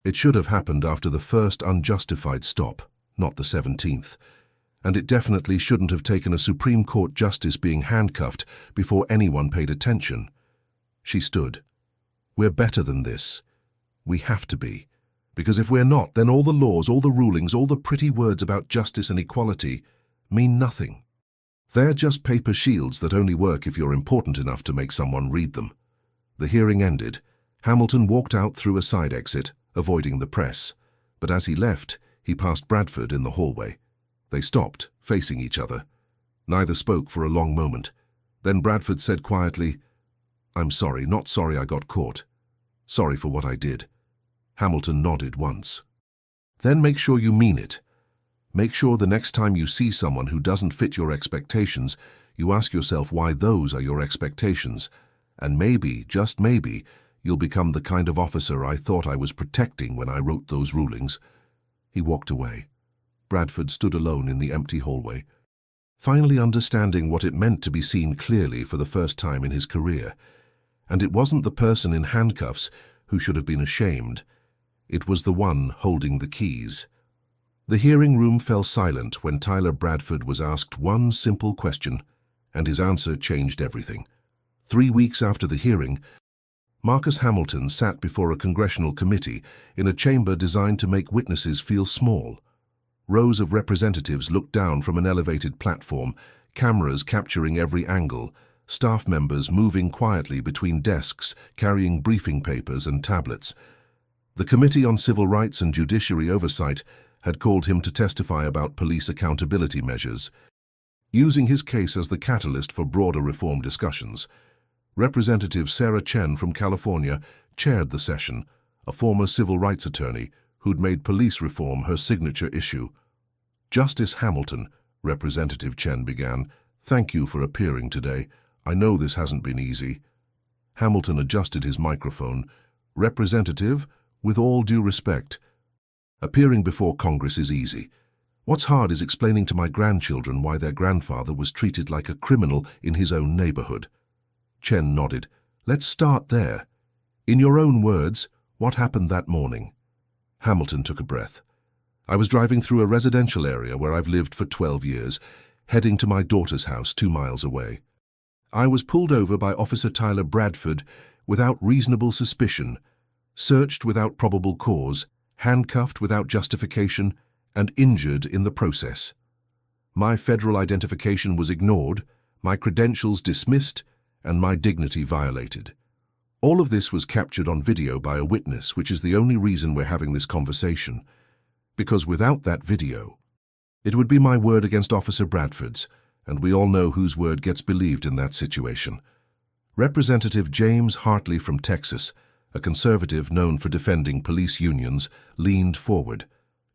It should have happened after the first unjustified stop, not the 17th. And it definitely shouldn't have taken a Supreme Court justice being handcuffed before anyone paid attention. She stood. We're better than this. We have to be. Because if we're not, then all the laws, all the rulings, all the pretty words about justice and equality mean nothing. They're just paper shields that only work if you're important enough to make someone read them. The hearing ended. Hamilton walked out through a side exit, avoiding the press. But as he left, he passed Bradford in the hallway. They stopped, facing each other. Neither spoke for a long moment. Then Bradford said quietly, I'm sorry, not sorry I got caught. Sorry for what I did. Hamilton nodded once. Then make sure you mean it. Make sure the next time you see someone who doesn't fit your expectations, you ask yourself why those are your expectations. And maybe, just maybe, you'll become the kind of officer I thought I was protecting when I wrote those rulings. He walked away. Bradford stood alone in the empty hallway, finally understanding what it meant to be seen clearly for the first time in his career. And it wasn't the person in handcuffs who should have been ashamed. It was the one holding the keys. The hearing room fell silent when Tyler Bradford was asked one simple question, and his answer changed everything. 3 weeks after the hearing, Marcus Hamilton sat before a congressional committee in a chamber designed to make witnesses feel small. Rows of representatives looked down from an elevated platform, cameras capturing every angle, staff members moving quietly between desks, carrying briefing papers and tablets. The Committee on Civil Rights and Judiciary Oversight had called him to testify about police accountability measures. Using his case as the catalyst for broader reform discussions, Representative Sarah Chen from California chaired the session, a former civil rights attorney who'd made police reform her signature issue. "Justice Hamilton," Representative Chen began, "thank you for appearing today. I know this hasn't been easy." Hamilton adjusted his microphone. "Representative, with all due respect, appearing before Congress is easy. What's hard is explaining to my grandchildren why their grandfather was treated like a criminal in his own neighborhood." Chen nodded. "Let's start there. In your own words, what happened that morning?" Hamilton took a breath. "I was driving through a residential area where I've lived for 12 years, heading to my daughter's house 2 miles away. I was pulled over by Officer Tyler Bradford without reasonable suspicion, searched without probable cause, handcuffed without justification, and injured in the process. My federal identification was ignored, my credentials dismissed, and my dignity violated. All of this was captured on video by a witness, which is the only reason we're having this conversation. Because without that video, it would be my word against Officer Bradford's, and we all know whose word gets believed in that situation." Representative James Hartley from Texas, a conservative known for defending police unions, leaned forward.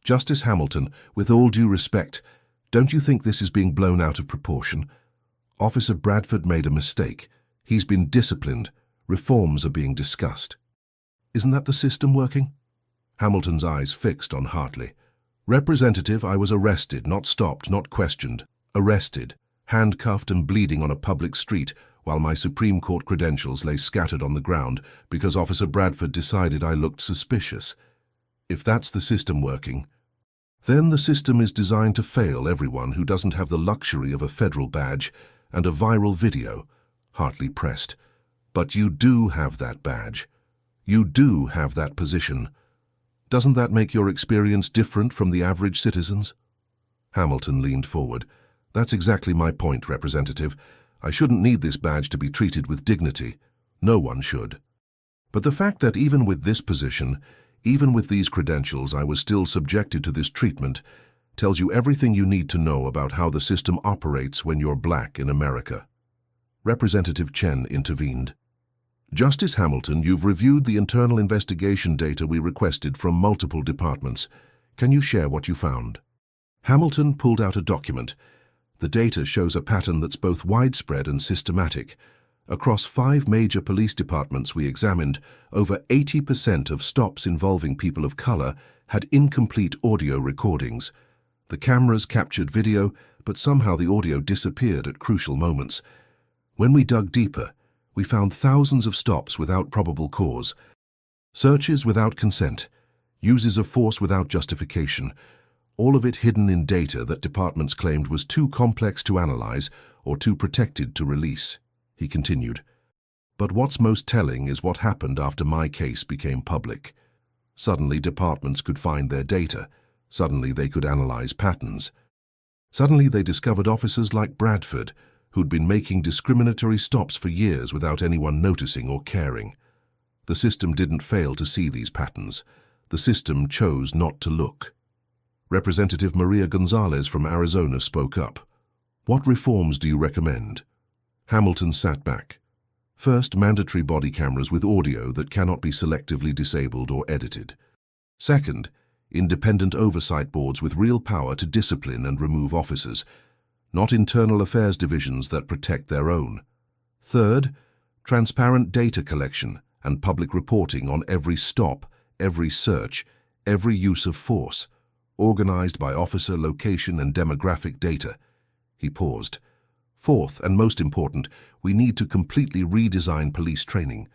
"Justice Hamilton, with all due respect, don't you think this is being blown out of proportion? Officer Bradford made a mistake. He's been disciplined. Reforms are being discussed. Isn't that the system working?" Hamilton's eyes fixed on Hartley. "Representative, I was arrested, not stopped, not questioned. Arrested, handcuffed and bleeding on a public street while my Supreme Court credentials lay scattered on the ground because Officer Bradford decided I looked suspicious. If that's the system working, then the system is designed to fail everyone who doesn't have the luxury of a federal badge and a viral video," Hartley pressed. "But you do have that badge. You do have that position. Doesn't that make your experience different from the average citizen's?" Hamilton leaned forward. "That's exactly my point, Representative. I shouldn't need this badge to be treated with dignity. No one should. But the fact that even with this position, even with these credentials, I was still subjected to this treatment tells you everything you need to know about how the system operates when you're black in America." Representative Chen intervened. "Justice Hamilton, you've reviewed the internal investigation data we requested from multiple departments. Can you share what you found?" Hamilton pulled out a document. The data shows a pattern that's both widespread and systematic. Across 5 major police departments we examined, over 80% of stops involving people of color had incomplete audio recordings. The cameras captured video, but somehow the audio disappeared at crucial moments. When we dug deeper, we found thousands of stops without probable cause, searches without consent, uses of force without justification, all of it hidden in data that departments claimed was too complex to analyze or too protected to release. He continued, "But what's most telling is what happened after my case became public. Suddenly departments could find their data. Suddenly they could analyze patterns. Suddenly they discovered officers like Bradford, who'd been making discriminatory stops for years without anyone noticing or caring. The system didn't fail to see these patterns. The system chose not to look." Representative Maria Gonzalez from Arizona spoke up. "What reforms do you recommend?" Hamilton sat back. "First, mandatory body cameras with audio that cannot be selectively disabled or edited. Second, independent oversight boards with real power to discipline and remove officers, not internal affairs divisions that protect their own. Third, transparent data collection and public reporting on every stop, every search, every use of force, organized by officer, location, and demographic data." He paused. "Fourth, and most important, we need to completely redesign police training.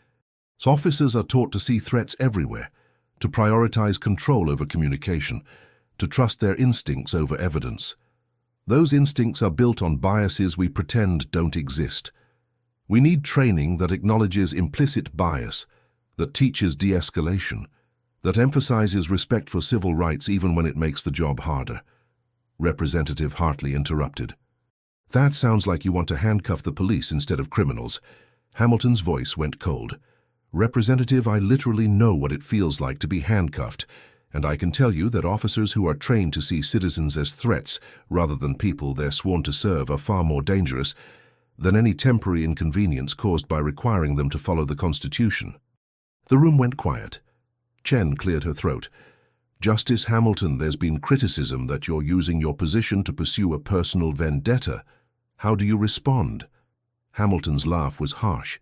So officers are taught to see threats everywhere, to prioritize control over communication, to trust their instincts over evidence. Those instincts are built on biases we pretend don't exist. We need training that acknowledges implicit bias, that teaches de-escalation, that emphasizes respect for civil rights even when it makes the job harder. Representative Hartley interrupted. That sounds like you want to handcuff the police instead of criminals. Hamilton's voice went cold. Representative, I literally know what it feels like to be handcuffed, and I can tell you that officers who are trained to see citizens as threats rather than people they're sworn to serve are far more dangerous than any temporary inconvenience caused by requiring them to follow the Constitution. The room went quiet. Chen cleared her throat. Justice Hamilton, there's been criticism that you're using your position to pursue a personal vendetta. How do you respond? Hamilton's laugh was harsh.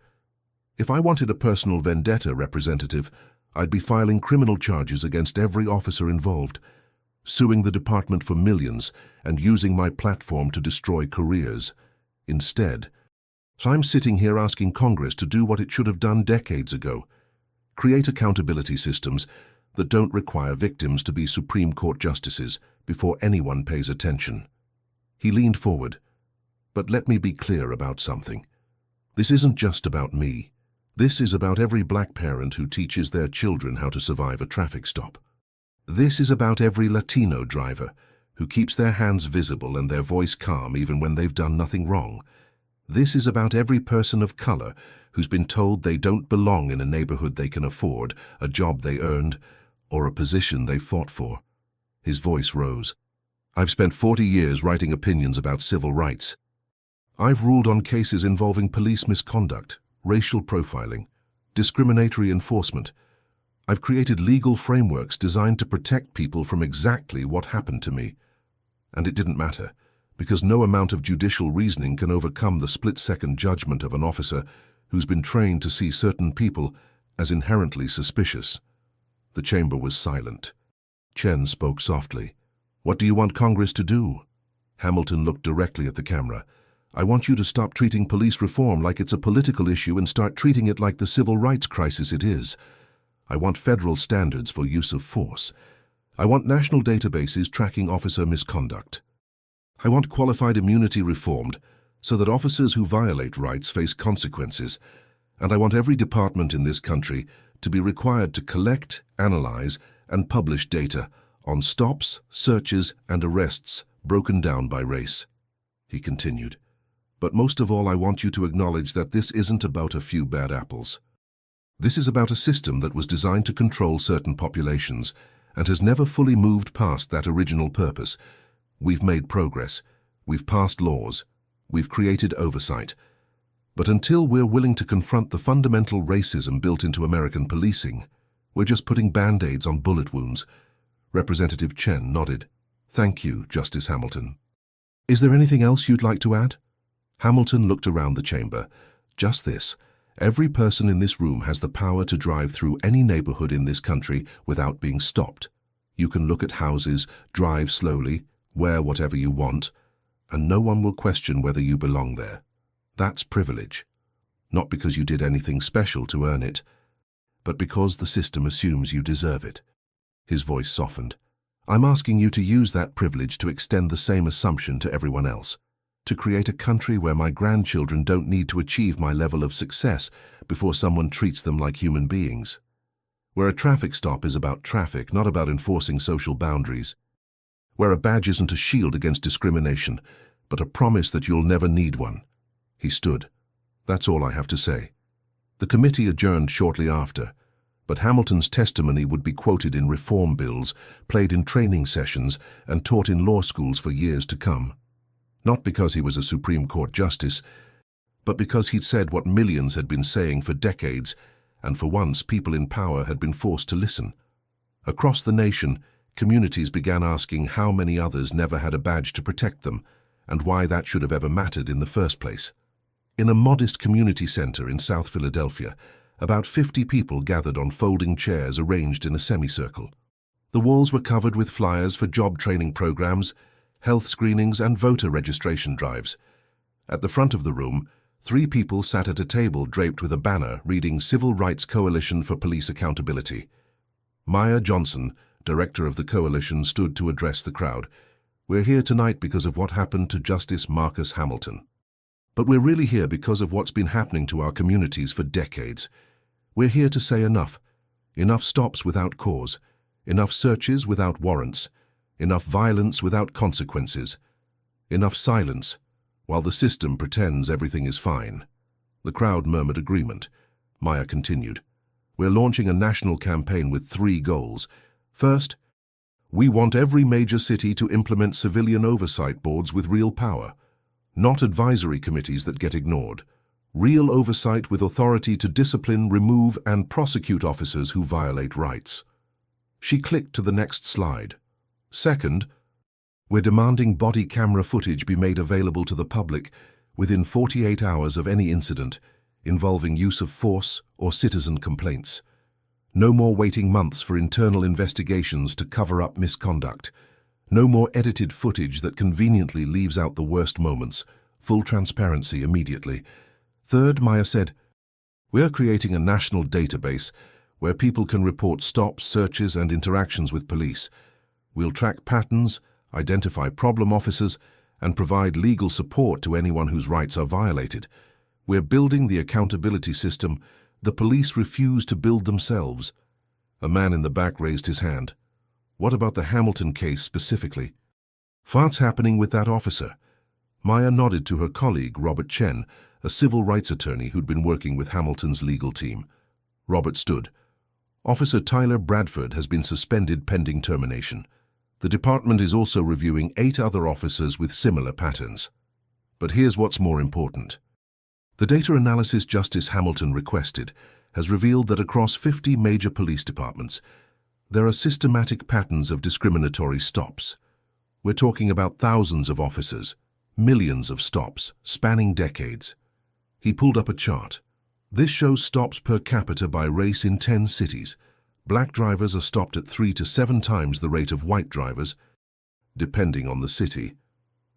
If I wanted a personal vendetta, Representative, I'd be filing criminal charges against every officer involved, suing the department for millions and using my platform to destroy careers. Instead, I'm sitting here asking Congress to do what it should have done decades ago. Create accountability systems that don't require victims to be Supreme Court justices before anyone pays attention. He leaned forward. But let me be clear about something. This isn't just about me. This is about every black parent who teaches their children how to survive a traffic stop. This is about every Latino driver who keeps their hands visible and their voice calm even when they've done nothing wrong. This is about every person of color who's been told they don't belong in a neighborhood they can afford, a job they earned, or a position they fought for. His voice rose. I've spent 40 years writing opinions about civil rights. I've ruled on cases involving police misconduct, racial profiling, discriminatory enforcement. I've created legal frameworks designed to protect people from exactly what happened to me. And it didn't matter, because no amount of judicial reasoning can overcome the split-second judgment of an officer who's been trained to see certain people as inherently suspicious. The chamber was silent. Chen spoke softly. What do you want Congress to do? Hamilton looked directly at the camera. I want you to stop treating police reform like it's a political issue and start treating it like the civil rights crisis it is. I want federal standards for use of force. I want national databases tracking officer misconduct. I want qualified immunity reformed so that officers who violate rights face consequences. And I want every department in this country to be required to collect, analyze, and publish data on stops, searches, and arrests broken down by race. He continued. But most of all, I want you to acknowledge that this isn't about a few bad apples. This is about a system that was designed to control certain populations and has never fully moved past that original purpose. We've made progress. We've passed laws. We've created oversight. But until we're willing to confront the fundamental racism built into American policing, we're just putting band-aids on bullet wounds. Representative Chen nodded. Thank you, Justice Hamilton. Is there anything else you'd like to add? Hamilton looked around the chamber. Just this. Every person in this room has the power to drive through any neighborhood in this country without being stopped. You can look at houses, drive slowly, wear whatever you want, and no one will question whether you belong there. That's privilege. Not because you did anything special to earn it, but because the system assumes you deserve it. His voice softened. I'm asking you to use that privilege to extend the same assumption to everyone else. To create a country where my grandchildren don't need to achieve my level of success before someone treats them like human beings. Where a traffic stop is about traffic, not about enforcing social boundaries. Where a badge isn't a shield against discrimination, but a promise that you'll never need one. He stood. That's all I have to say. The committee adjourned shortly after, but Hamilton's testimony would be quoted in reform bills, played in training sessions, and taught in law schools for years to come. Not because he was a Supreme Court justice, but because he'd said what millions had been saying for decades, and for once people in power had been forced to listen. Across the nation, communities began asking how many others never had a badge to protect them, and why that should have ever mattered in the first place. In a modest community center in South Philadelphia, about 50 people gathered on folding chairs arranged in a semicircle. The walls were covered with flyers for job training programs, health screenings, and voter registration drives. At the front of the room, 3 people sat at a table draped with a banner reading Civil Rights Coalition for Police Accountability. Maya Johnson, director of the coalition, stood to address the crowd. We're here tonight because of what happened to Justice Marcus Hamilton. But we're really here because of what's been happening to our communities for decades. We're here to say enough. Enough stops without cause. Enough searches without warrants. Enough violence without consequences. Enough silence, while the system pretends everything is fine. The crowd murmured agreement. Maya continued. We're launching a national campaign with 3 goals. First, we want every major city to implement civilian oversight boards with real power. Not advisory committees that get ignored. Real oversight with authority to discipline, remove, and prosecute officers who violate rights. She clicked to the next slide. Second, we're demanding body camera footage be made available to the public within 48 hours of any incident involving use of force or citizen complaints. No more waiting months for internal investigations to cover up misconduct. No more edited footage that conveniently leaves out the worst moments. Full transparency immediately. Third, Maya said, we're creating a national database where people can report stops, searches, and interactions with police. We'll track patterns, identify problem officers, and provide legal support to anyone whose rights are violated. We're building the accountability system the police refuse to build themselves. A man in the back raised his hand. What about the Hamilton case specifically? What's happening with that officer? Maya nodded to her colleague, Robert Chen, a civil rights attorney who'd been working with Hamilton's legal team. Robert stood. Officer Tyler Bradford has been suspended pending termination. The department is also reviewing 8 other officers with similar patterns. But here's what's more important. The data analysis Justice Hamilton requested has revealed that across 50 major police departments, there are systematic patterns of discriminatory stops. We're talking about thousands of officers, millions of stops, spanning decades. He pulled up a chart. This shows stops per capita by race in 10 cities. Black drivers are stopped at 3 to 7 times the rate of white drivers, depending on the city.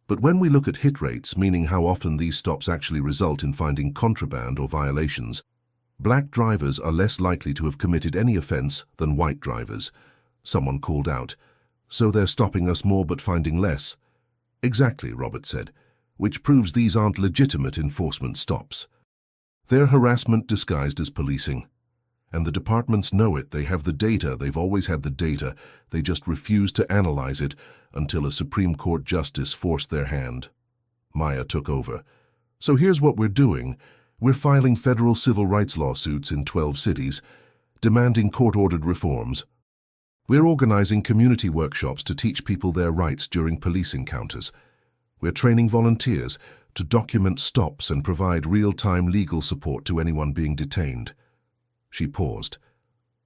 But when we look at hit rates, meaning how often these stops actually result in finding contraband or violations, black drivers are less likely to have committed any offense than white drivers. Someone called out, so they're stopping us more but finding less. Exactly, Robert said, which proves these aren't legitimate enforcement stops. They're harassment disguised as policing. And the departments know it. They have the data. They've always had the data. They just refuse to analyze it until a Supreme Court justice forced their hand. Maya took over. So here's what we're doing. We're filing federal civil rights lawsuits in 12 cities, demanding court-ordered reforms. We're organizing community workshops to teach people their rights during police encounters. We're training volunteers to document stops and provide real-time legal support to anyone being detained. She paused.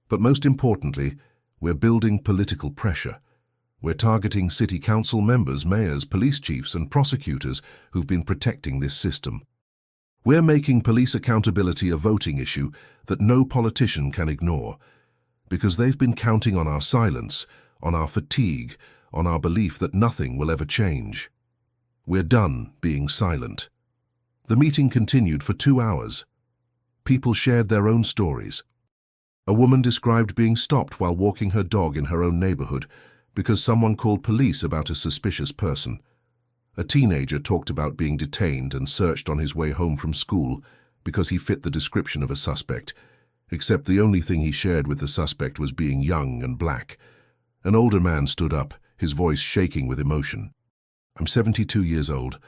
But most importantly, we're building political pressure. We're targeting city council members, mayors, police chiefs, and prosecutors who've been protecting this system. We're making police accountability a voting issue that no politician can ignore, because they've been counting on our silence, on our fatigue, on our belief that nothing will ever change. We're done being silent. The meeting continued for 2 hours. People shared their own stories. A woman described being stopped while walking her dog in her own neighborhood because someone called police about a suspicious person. A teenager talked about being detained and searched on his way home from school because he fit the description of a suspect, except the only thing he shared with the suspect was being young and black. An older man stood up, his voice shaking with emotion. I'm 72 years old.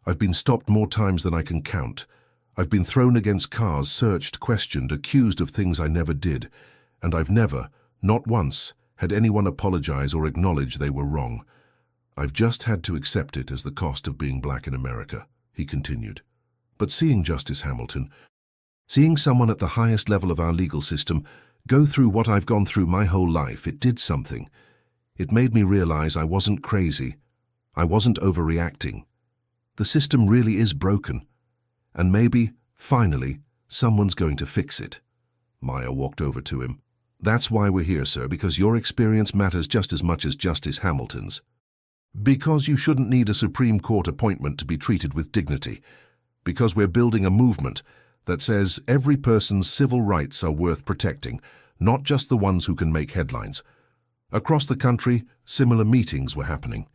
I've been stopped more times than I can count. I've been thrown against cars, searched, questioned, accused of things I never did, and I've never, not once, had anyone apologize or acknowledge they were wrong. I've just had to accept it as the cost of being black in America, he continued. But seeing Justice Hamilton, seeing someone at the highest level of our legal system go through what I've gone through my whole life, it did something. It made me realize I wasn't crazy. I wasn't overreacting. The system really is broken. And maybe, finally, someone's going to fix it. Maya walked over to him. That's why we're here, sir, because your experience matters just as much as Justice Hamilton's. Because you shouldn't need a Supreme Court appointment to be treated with dignity. Because we're building a movement that says every person's civil rights are worth protecting, not just the ones who can make headlines. Across the country, similar meetings were happening.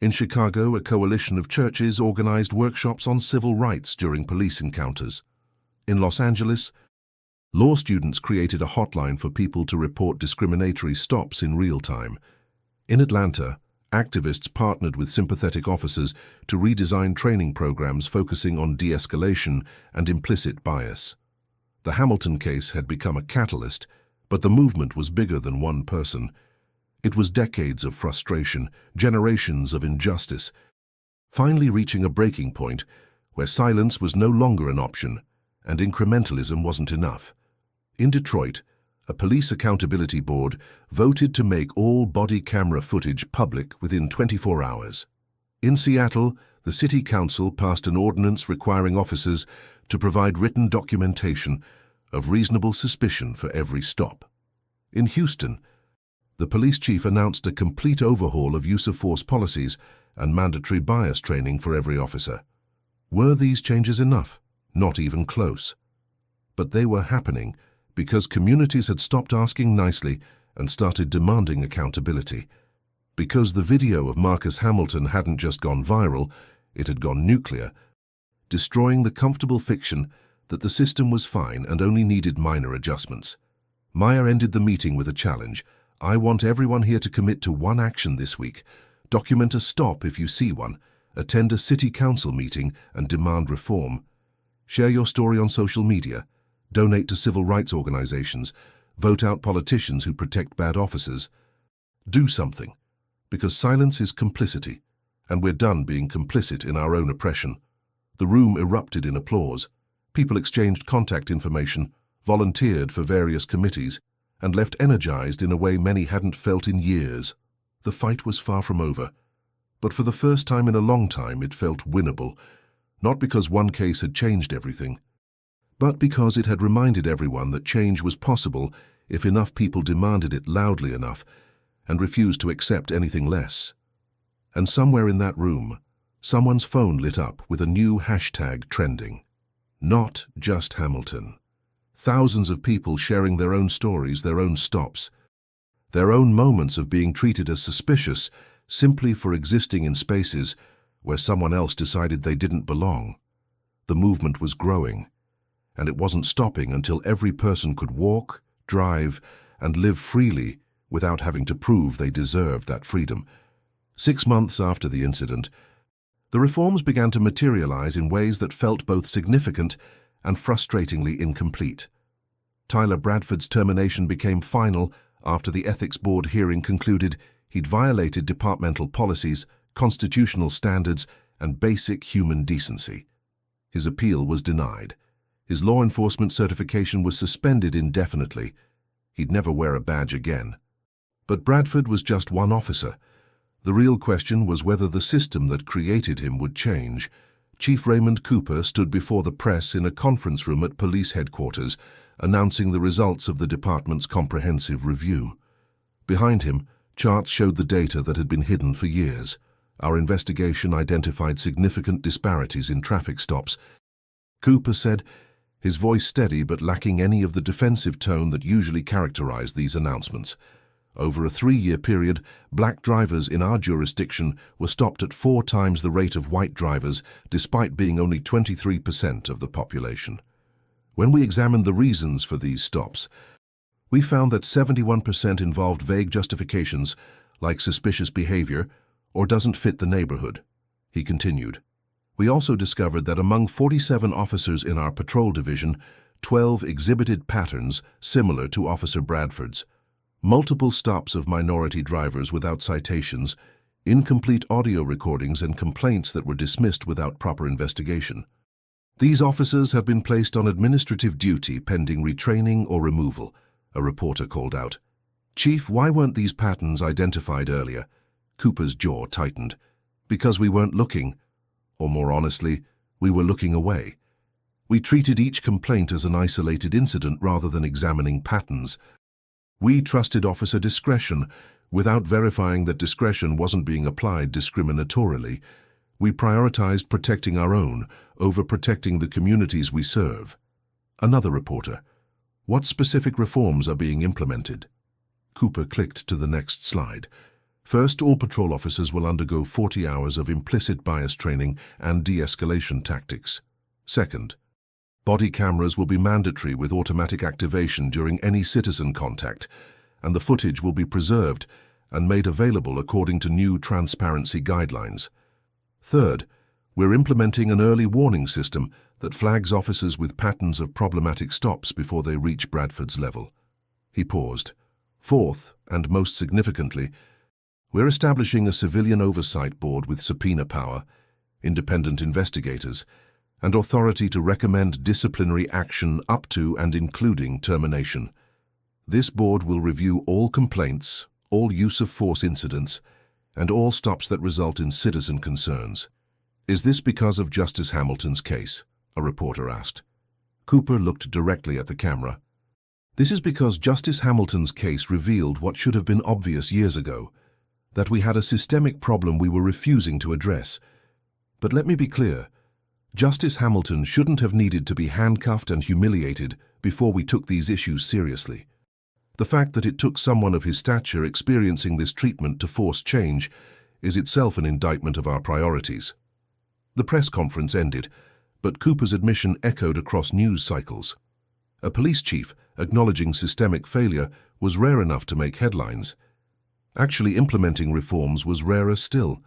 In Chicago, a coalition of churches organized workshops on civil rights during police encounters. In Los Angeles, Law students created a hotline for people to report discriminatory stops in real time. In Atlanta, activists partnered with sympathetic officers to redesign training programs focusing on de-escalation and implicit bias. The Hamilton case had become a catalyst, but the movement was bigger than one person. It was decades of frustration, generations of injustice, finally reaching a breaking point where silence was no longer an option and incrementalism wasn't enough. In Detroit, a police accountability board voted to make all body camera footage public within 24 hours. In Seattle, the city council passed an ordinance requiring officers to provide written documentation of reasonable suspicion for every stop. In Houston, the police chief announced a complete overhaul of use-of-force policies and mandatory bias training for every officer. Were these changes enough? Not even close. But they were happening because communities had stopped asking nicely and started demanding accountability. Because the video of Marcus Hamilton hadn't just gone viral, it had gone nuclear, destroying the comfortable fiction that the system was fine and only needed minor adjustments. Meyer ended the meeting with a challenge. I want everyone here to commit to one action this week. Document a stop if you see one. Attend a city council meeting and demand reform. Share your story on social media. Donate to civil rights organizations. Vote out politicians who protect bad officers. Do something, because silence is complicity, and we're done being complicit in our own oppression. The room erupted in applause. People exchanged contact information, volunteered for various committees, and left energized in a way many hadn't felt in years. The fight was far from over, but for the first time in a long time it felt winnable, not because one case had changed everything, but because it had reminded everyone that change was possible if enough people demanded it loudly enough and refused to accept anything less. And somewhere in that room, someone's phone lit up with a new hashtag trending. Not just Hamilton. Thousands of people sharing their own stories, their own stops, their own moments of being treated as suspicious simply for existing in spaces where someone else decided they didn't belong. The movement was growing, and it wasn't stopping until every person could walk, drive, and live freely without having to prove they deserved that freedom. 6 months after the incident, the reforms began to materialize in ways that felt both significant and frustratingly incomplete. Tyler Bradford's termination became final after the ethics board hearing concluded he'd violated departmental policies, constitutional standards, and basic human decency. His appeal was denied. His law enforcement certification was suspended indefinitely. He'd never wear a badge again. But Bradford was just one officer. The real question was whether the system that created him would change. Chief Raymond Cooper stood before the press in a conference room at police headquarters, announcing the results of the department's comprehensive review. Behind him, charts showed the data that had been hidden for years. Our investigation identified significant disparities in traffic stops. Cooper said, his voice steady but lacking any of the defensive tone that usually characterized these announcements. Over a 3-year period, black drivers in our jurisdiction were stopped at 4 times the rate of white drivers, despite being only 23% of the population. When we examined the reasons for these stops, we found that 71% involved vague justifications, like suspicious behavior or doesn't fit the neighborhood. He continued. We also discovered that among 47 officers in our patrol division, 12 exhibited patterns similar to Officer Bradford's. Multiple stops of minority drivers without citations, incomplete audio recordings, and complaints that were dismissed without proper investigation. These officers have been placed on administrative duty pending retraining or removal, a reporter called out. Chief, why weren't these patterns identified earlier? Cooper's jaw tightened. Because we weren't looking, or more honestly, we were looking away. We treated each complaint as an isolated incident rather than examining patterns. We trusted officer discretion without verifying that discretion wasn't being applied discriminatorily. We prioritized protecting our own over protecting the communities we serve. Another reporter. What specific reforms are being implemented? Cooper clicked to the next slide. First, all patrol officers will undergo 40 hours of implicit bias training and de-escalation tactics. Second, Body cameras will be mandatory with automatic activation during any citizen contact, and the footage will be preserved and made available according to new transparency guidelines. Third, we're implementing an early warning system that flags officers with patterns of problematic stops before they reach Bradford's level. He paused. Fourth, and most significantly, we're establishing a civilian oversight board with subpoena power, independent investigators, and authority to recommend disciplinary action up to and including termination. This board will review all complaints, all use of force incidents, and all stops that result in citizen concerns. Is this because of Justice Hamilton's case? A reporter asked. Cooper looked directly at the camera. This is because Justice Hamilton's case revealed what should have been obvious years ago, that we had a systemic problem we were refusing to address. But let me be clear, Justice Hamilton shouldn't have needed to be handcuffed and humiliated before we took these issues seriously. The fact that it took someone of his stature experiencing this treatment to force change is itself an indictment of our priorities. The press conference ended, but Cooper's admission echoed across news cycles. A police chief acknowledging systemic failure was rare enough to make headlines. Actually implementing reforms was rarer still.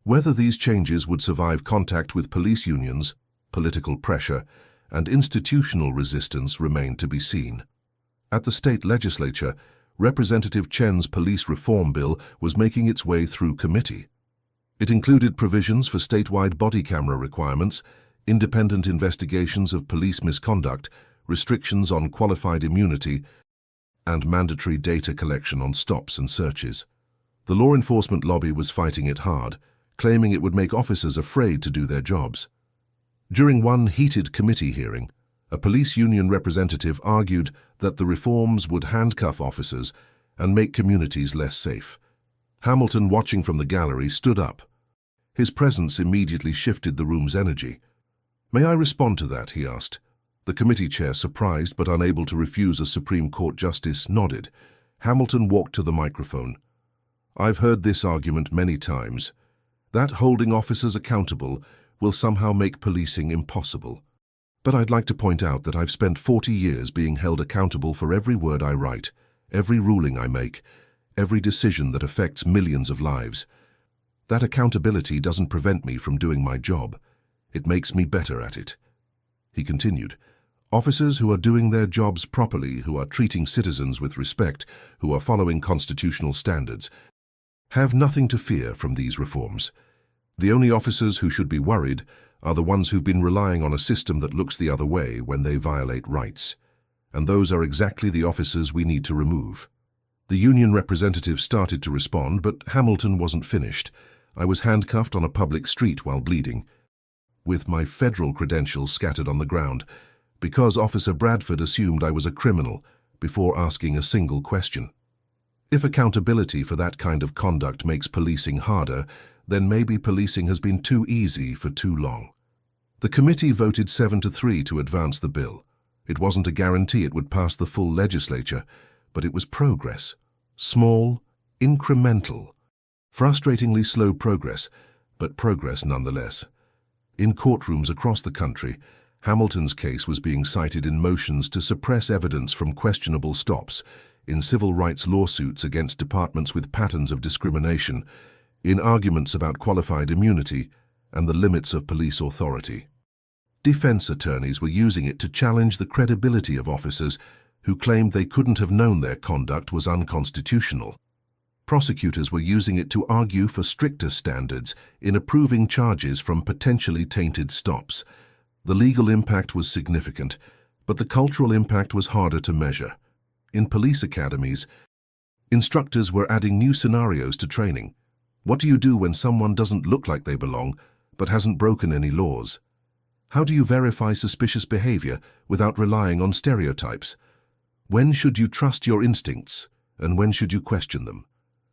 Whether these changes would survive contact with police unions, political pressure, and institutional resistance remained to be seen. At the state legislature, Representative Chen's police reform bill was making its way through committee. It included provisions for statewide body camera requirements, independent investigations of police misconduct, restrictions on qualified immunity, and mandatory data collection on stops and searches. The law enforcement lobby was fighting it hard, claiming it would make officers afraid to do their jobs. During one heated committee hearing, a police union representative argued that the reforms would handcuff officers and make communities less safe. Hamilton, watching from the gallery, stood up. His presence immediately shifted the room's energy. "May I respond to that?" he asked. The committee chair, surprised but unable to refuse a Supreme Court justice, nodded. Hamilton walked to the microphone. "I've heard this argument many times. That holding officers accountable will somehow make policing impossible. But I'd like to point out that I've spent 40 years being held accountable for every word I write, every ruling I make, every decision that affects millions of lives. That accountability doesn't prevent me from doing my job. It makes me better at it." He continued, "Officers who are doing their jobs properly, who are treating citizens with respect, who are following constitutional standards, have nothing to fear from these reforms. The only officers who should be worried are the ones who've been relying on a system that looks the other way when they violate rights. And those are exactly the officers we need to remove." The union representative started to respond, but Hamilton wasn't finished. "I was handcuffed on a public street while bleeding, with my federal credentials scattered on the ground, because Officer Bradford assumed I was a criminal before asking a single question. If accountability for that kind of conduct makes policing harder, then maybe policing has been too easy for too long." The committee voted 7-3 to advance the bill. It wasn't a guarantee it would pass the full legislature, but it was progress. Small, incremental, frustratingly slow progress, but progress nonetheless. In courtrooms across the country, Hamilton's case was being cited in motions to suppress evidence from questionable stops, in civil rights lawsuits against departments with patterns of discrimination, in arguments about qualified immunity and the limits of police authority. Defense attorneys were using it to challenge the credibility of officers who claimed they couldn't have known their conduct was unconstitutional. Prosecutors were using it to argue for stricter standards in approving charges from potentially tainted stops. The legal impact was significant, but the cultural impact was harder to measure. In police academies, instructors were adding new scenarios to training. What do you do when someone doesn't look like they belong, but hasn't broken any laws? How do you verify suspicious behavior without relying on stereotypes? When should you trust your instincts, and when should you question them?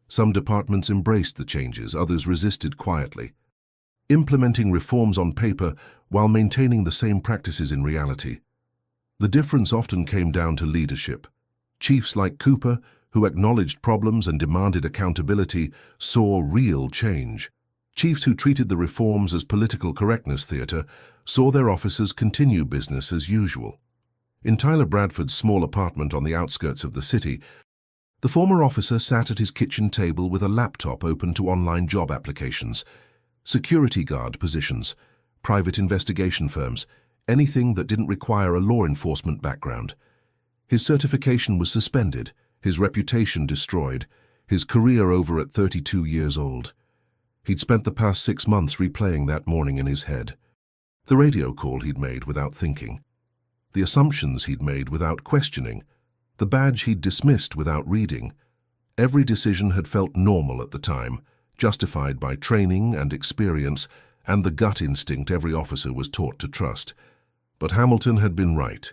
Some departments embraced the changes, others resisted quietly, implementing reforms on paper while maintaining the same practices in reality. The difference often came down to leadership. Chiefs like Cooper, who acknowledged problems and demanded accountability, saw real change. Chiefs who treated the reforms as political correctness theatre saw their officers continue business as usual. In Tyler Bradford's small apartment on the outskirts of the city, the former officer sat at his kitchen table with a laptop open to online job applications, security guard positions, private investigation firms, anything that didn't require a law enforcement background. His certification was suspended, his reputation destroyed, his career over at 32 years old. He'd spent the past 6 months replaying that morning in his head. The radio call he'd made without thinking. The assumptions he'd made without questioning. The badge he'd dismissed without reading. Every decision had felt normal at the time, justified by training and experience and the gut instinct every officer was taught to trust. But Hamilton had been right.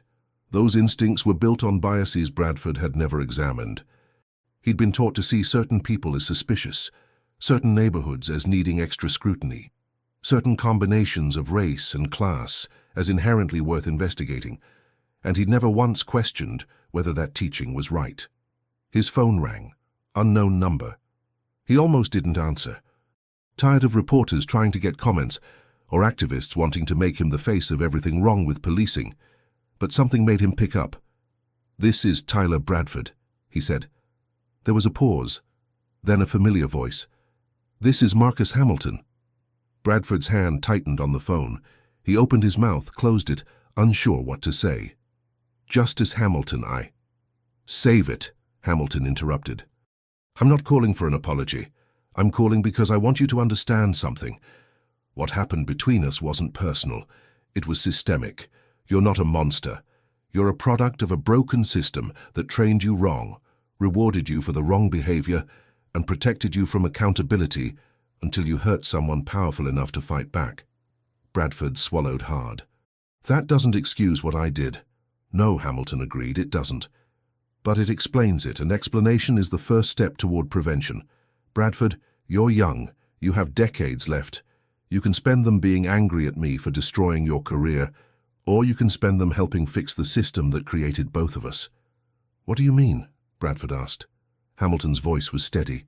Those instincts were built on biases Bradford had never examined. He'd been taught to see certain people as suspicious, certain neighborhoods as needing extra scrutiny, certain combinations of race and class as inherently worth investigating, and he'd never once questioned whether that teaching was right. His phone rang. Unknown number. He almost didn't answer. Tired of reporters trying to get comments, or activists wanting to make him the face of everything wrong with policing. But something made him pick up. "This is Tyler Bradford," he said. There was a pause, then a familiar voice. "This is Marcus Hamilton." Bradford's hand tightened on the phone. He opened his mouth, closed it, unsure what to say. "Justice Hamilton, I—" "Save it," Hamilton interrupted. "I'm not calling for an apology. I'm calling because I want you to understand something. What happened between us wasn't personal. It was systemic. You're not a monster. You're a product of a broken system that trained you wrong, rewarded you for the wrong behavior, and protected you from accountability until you hurt someone powerful enough to fight back." Bradford swallowed hard. "That doesn't excuse what I did." "No," Hamilton agreed, "it doesn't. But it explains it, and explanation is the first step toward prevention. Bradford, you're young. You have decades left. You can spend them being angry at me for destroying your career, or you can spend them helping fix the system that created both of us." "What do you mean?" Bradford asked. Hamilton's voice was steady.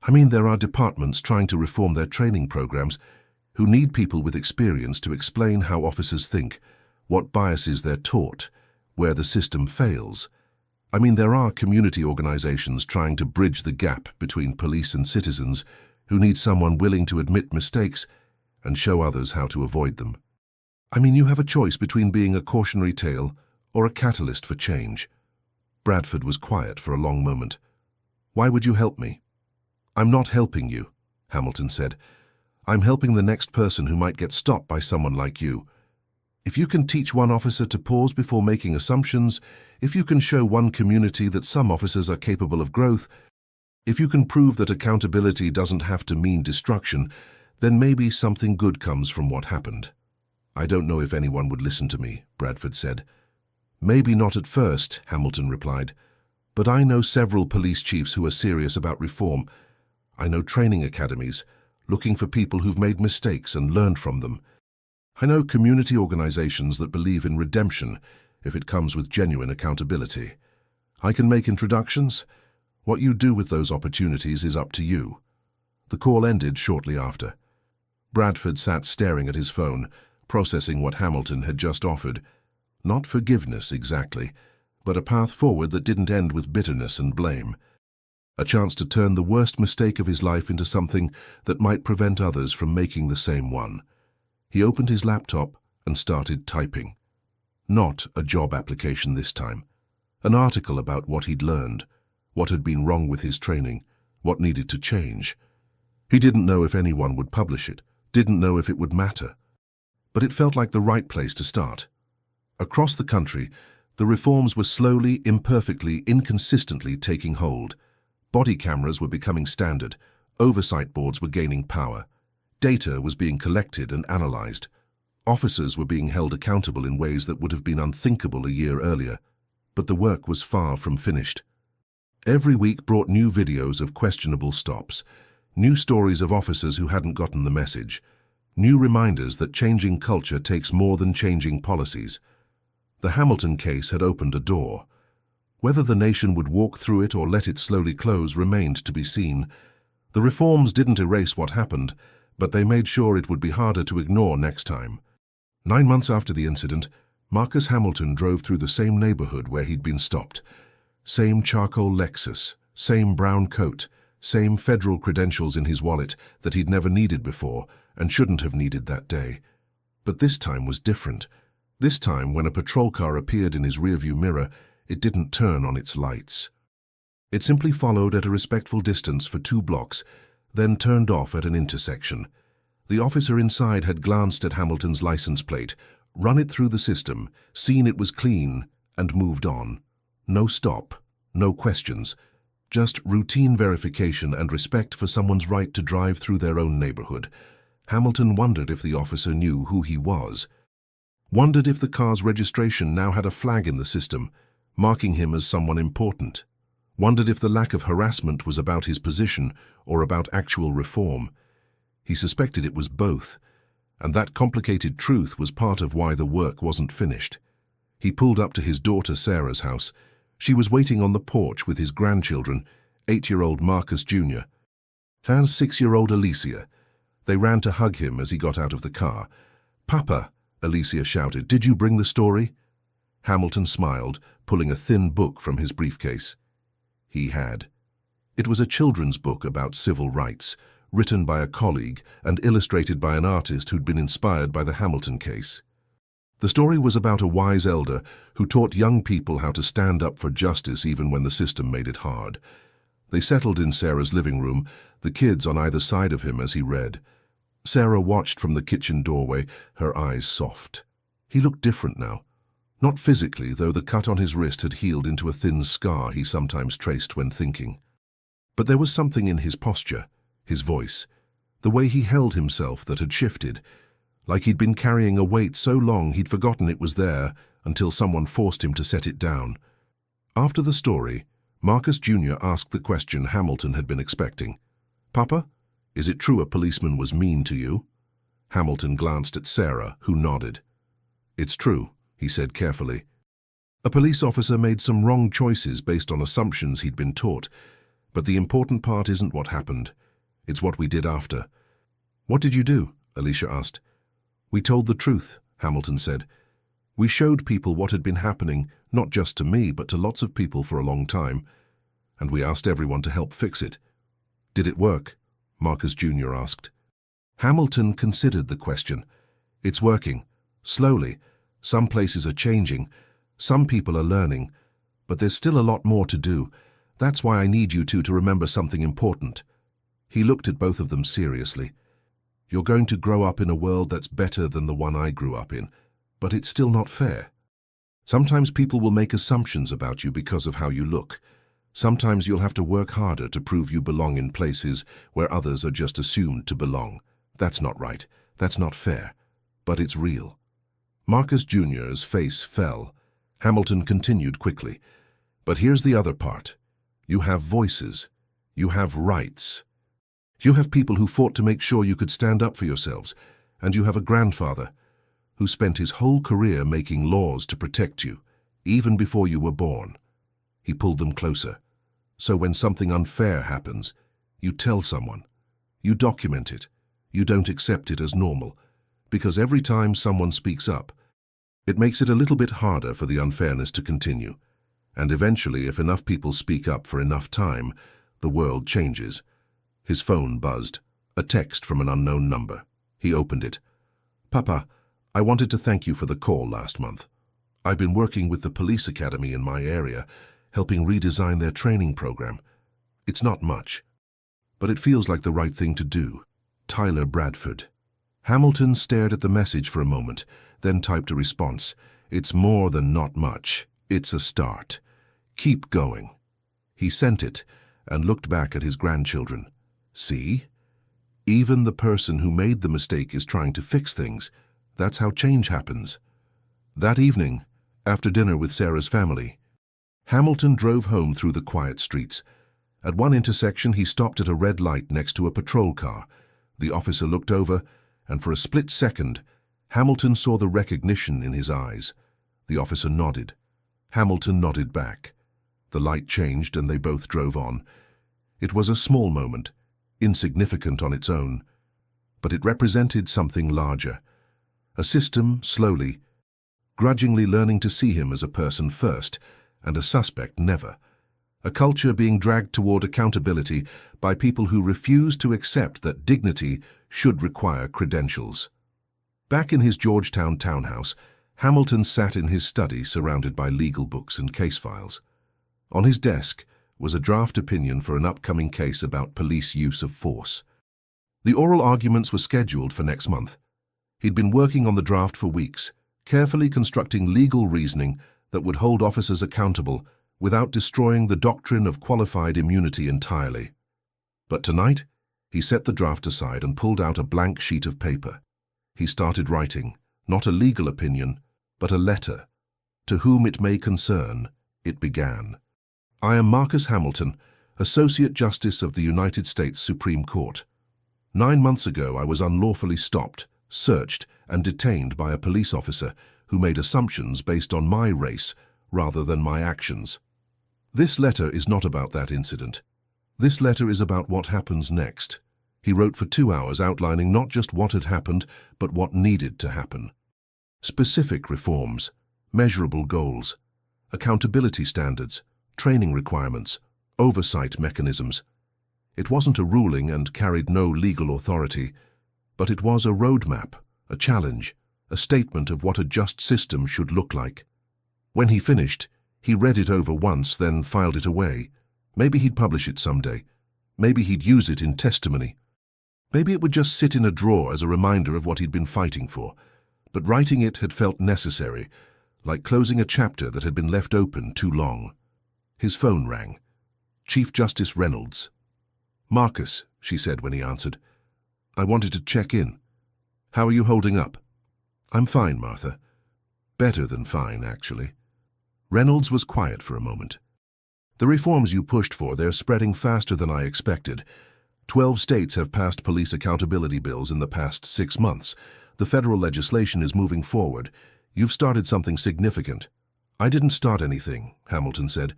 "I mean, there are departments trying to reform their training programs who need people with experience to explain how officers think, what biases they're taught, where the system fails. I mean, there are community organizations trying to bridge the gap between police and citizens who need someone willing to admit mistakes and show others how to avoid them. I mean, you have a choice between being a cautionary tale or a catalyst for change." Bradford was quiet for a long moment. "Why would you help me?" "I'm not helping you," Hamilton said. "I'm helping the next person who might get stopped by someone like you. If you can teach one officer to pause before making assumptions, if you can show one community that some officers are capable of growth, if you can prove that accountability doesn't have to mean destruction, then maybe something good comes from what happened." "I don't know if anyone would listen to me," Bradford said. "Maybe not at first," Hamilton replied. "But I know several police chiefs who are serious about reform. I know training academies, looking for people who've made mistakes and learned from them. I know community organizations that believe in redemption if it comes with genuine accountability. I can make introductions. What you do with those opportunities is up to you." The call ended shortly after. Bradford sat staring at his phone, processing what Hamilton had just offered. Not forgiveness exactly, but a path forward that didn't end with bitterness and blame. A chance to turn the worst mistake of his life into something that might prevent others from making the same one. He opened his laptop and started typing. Not a job application this time. An article about what he'd learned, what had been wrong with his training, what needed to change. He didn't know if anyone would publish it, didn't know if it would matter. But it felt like the right place to start. Across the country, the reforms were slowly, imperfectly, inconsistently taking hold. Body cameras were becoming standard. Oversight boards were gaining power. Data was being collected and analyzed. Officers were being held accountable in ways that would have been unthinkable a year earlier. But the work was far from finished. Every week brought new videos of questionable stops, new stories of officers who hadn't gotten the message, new reminders that changing culture takes more than changing policies. The Hamilton case had opened a door. Whether the nation would walk through it or let it slowly close remained to be seen. The reforms didn't erase what happened, but they made sure it would be harder to ignore next time. 9 months after the incident, Marcus Hamilton drove through the same neighborhood where he'd been stopped. Same charcoal Lexus, same brown coat, same federal credentials in his wallet that he'd never needed before and shouldn't have needed that day. But this time was different. This time, when a patrol car appeared in his rearview mirror, it didn't turn on its lights. It simply followed at a respectful distance for 2 blocks, then turned off at an intersection. The officer inside had glanced at Hamilton's license plate, run it through the system, seen it was clean, and moved on. No stop, no questions, just routine verification and respect for someone's right to drive through their own neighborhood. Hamilton wondered if the officer knew who he was. Wondered if the car's registration now had a flag in the system, marking him as someone important. Wondered if the lack of harassment was about his position or about actual reform. He suspected it was both, and that complicated truth was part of why the work wasn't finished. He pulled up to his daughter Sarah's house. She was waiting on the porch with his grandchildren, 8-year-old Marcus Jr. and 6-year-old Alicia. They ran to hug him as he got out of the car. "Papa," Alicia shouted, "did you bring the story?" Hamilton smiled, pulling a thin book from his briefcase. He had. It was a children's book about civil rights, written by a colleague and illustrated by an artist who'd been inspired by the Hamilton case. The story was about a wise elder who taught young people how to stand up for justice even when the system made it hard. They settled in Sarah's living room, the kids on either side of him as he read. Sarah watched from the kitchen doorway, her eyes soft. He looked different now. Not physically, though the cut on his wrist had healed into a thin scar he sometimes traced when thinking. But there was something in his posture, his voice, the way he held himself that had shifted, like he'd been carrying a weight so long he'd forgotten it was there until someone forced him to set it down. After the story, Marcus Jr. asked the question Hamilton had been expecting. "Papa, is it true a policeman was mean to you?" Hamilton glanced at Sarah, who nodded. "It's true," he said carefully. "A police officer made some wrong choices based on assumptions he'd been taught, but the important part isn't what happened. It's what we did after." "What did you do?" Alicia asked. "We told the truth," Hamilton said. "We showed people what had been happening, not just to me, but to lots of people for a long time. And we asked everyone to help fix it." "Did it work?" Marcus Jr. asked. Hamilton considered the question. "It's working. Slowly. Some places are changing. Some people are learning. But there's still a lot more to do. That's why I need you two to remember something important." He looked at both of them seriously. "You're going to grow up in a world that's better than the one I grew up in, but it's still not fair. Sometimes people will make assumptions about you because of how you look. Sometimes you'll have to work harder to prove you belong in places where others are just assumed to belong. That's not right. That's not fair. But it's real." Marcus Jr.'s face fell. Hamilton continued quickly. "But here's the other part. You have voices. You have rights. You have people who fought to make sure you could stand up for yourselves, and you have a grandfather who spent his whole career making laws to protect you, even before you were born." He pulled them closer. "So when something unfair happens, you tell someone. You document it. You don't accept it as normal, because every time someone speaks up, it makes it a little bit harder for the unfairness to continue. And eventually, if enough people speak up for enough time, the world changes." His phone buzzed. A text from an unknown number. He opened it. "Papa, I wanted to thank you for the call last month. I've been working with the police academy in my area, helping redesign their training program. It's not much, but it feels like the right thing to do. Tyler Bradford." Hamilton stared at the message for a moment, then typed a response. "It's more than not much. It's a start. Keep going." He sent it and looked back at his grandchildren. "See? Even the person who made the mistake is trying to fix things. That's how change happens." That evening, after dinner with Sarah's family, Hamilton drove home through the quiet streets. At one intersection, he stopped at a red light next to a patrol car. The officer looked over, and for a split second, Hamilton saw the recognition in his eyes. The officer nodded. Hamilton nodded back. The light changed, and they both drove on. It was a small moment, insignificant on its own, but it represented something larger. A system, slowly, grudgingly learning to see him as a person first, and a suspect never. A culture being dragged toward accountability by people who refuse to accept that dignity should require credentials. Back in his Georgetown townhouse, Hamilton sat in his study surrounded by legal books and case files. On his desk was a draft opinion for an upcoming case about police use of force. The oral arguments were scheduled for next month. He'd been working on the draft for weeks, carefully constructing legal reasoning that would hold officers accountable without destroying the doctrine of qualified immunity entirely. But tonight, he set the draft aside and pulled out a blank sheet of paper. He started writing, not a legal opinion, but a letter. To whom it may concern, it began. I am Marcus Hamilton, Associate Justice of the United States Supreme Court. 9 months ago, I was unlawfully stopped, searched, and detained by a police officer who made assumptions based on my race rather than my actions. This letter is not about that incident. This letter is about what happens next. He wrote for 2 hours outlining not just what had happened, but what needed to happen. Specific reforms, measurable goals, accountability standards, training requirements, oversight mechanisms. It wasn't a ruling and carried no legal authority, but it was a roadmap, a challenge, a statement of what a just system should look like. When he finished, he read it over once, then filed it away. Maybe he'd publish it someday. Maybe he'd use it in testimony. Maybe it would just sit in a drawer as a reminder of what he'd been fighting for. But writing it had felt necessary, like closing a chapter that had been left open too long. His phone rang. Chief Justice Reynolds. Marcus, she said when he answered. I wanted to check in. How are you holding up? I'm fine, Martha. Better than fine, actually. Reynolds was quiet for a moment. The reforms you pushed for, they're spreading faster than I expected. 12 states have passed police accountability bills in the past 6 months. The federal legislation is moving forward. You've started something significant. I didn't start anything, Hamilton said.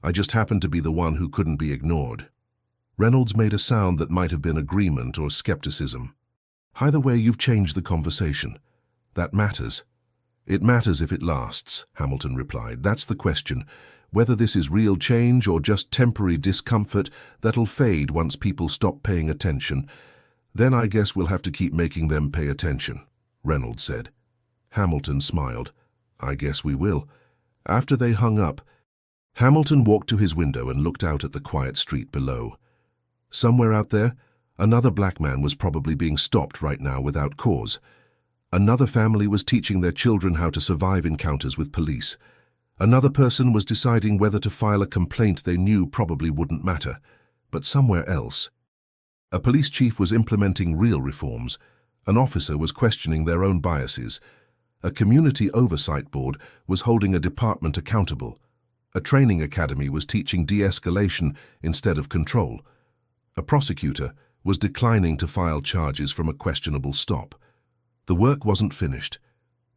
I just happened to be the one who couldn't be ignored. Reynolds made a sound that might have been agreement or skepticism. Either way, you've changed the conversation. That matters. It matters if it lasts, Hamilton replied. That's the question. Whether this is real change or just temporary discomfort that'll fade once people stop paying attention. Then I guess we'll have to keep making them pay attention, Reynolds said. Hamilton smiled. I guess we will. After they hung up, Hamilton walked to his window and looked out at the quiet street below. Somewhere out there, another black man was probably being stopped right now without cause. Another family was teaching their children how to survive encounters with police. Another person was deciding whether to file a complaint they knew probably wouldn't matter. But somewhere else, a police chief was implementing real reforms. An officer was questioning their own biases. A community oversight board was holding a department accountable. A training academy was teaching de-escalation instead of control. A prosecutor was declining to file charges from a questionable stop. The work wasn't finished.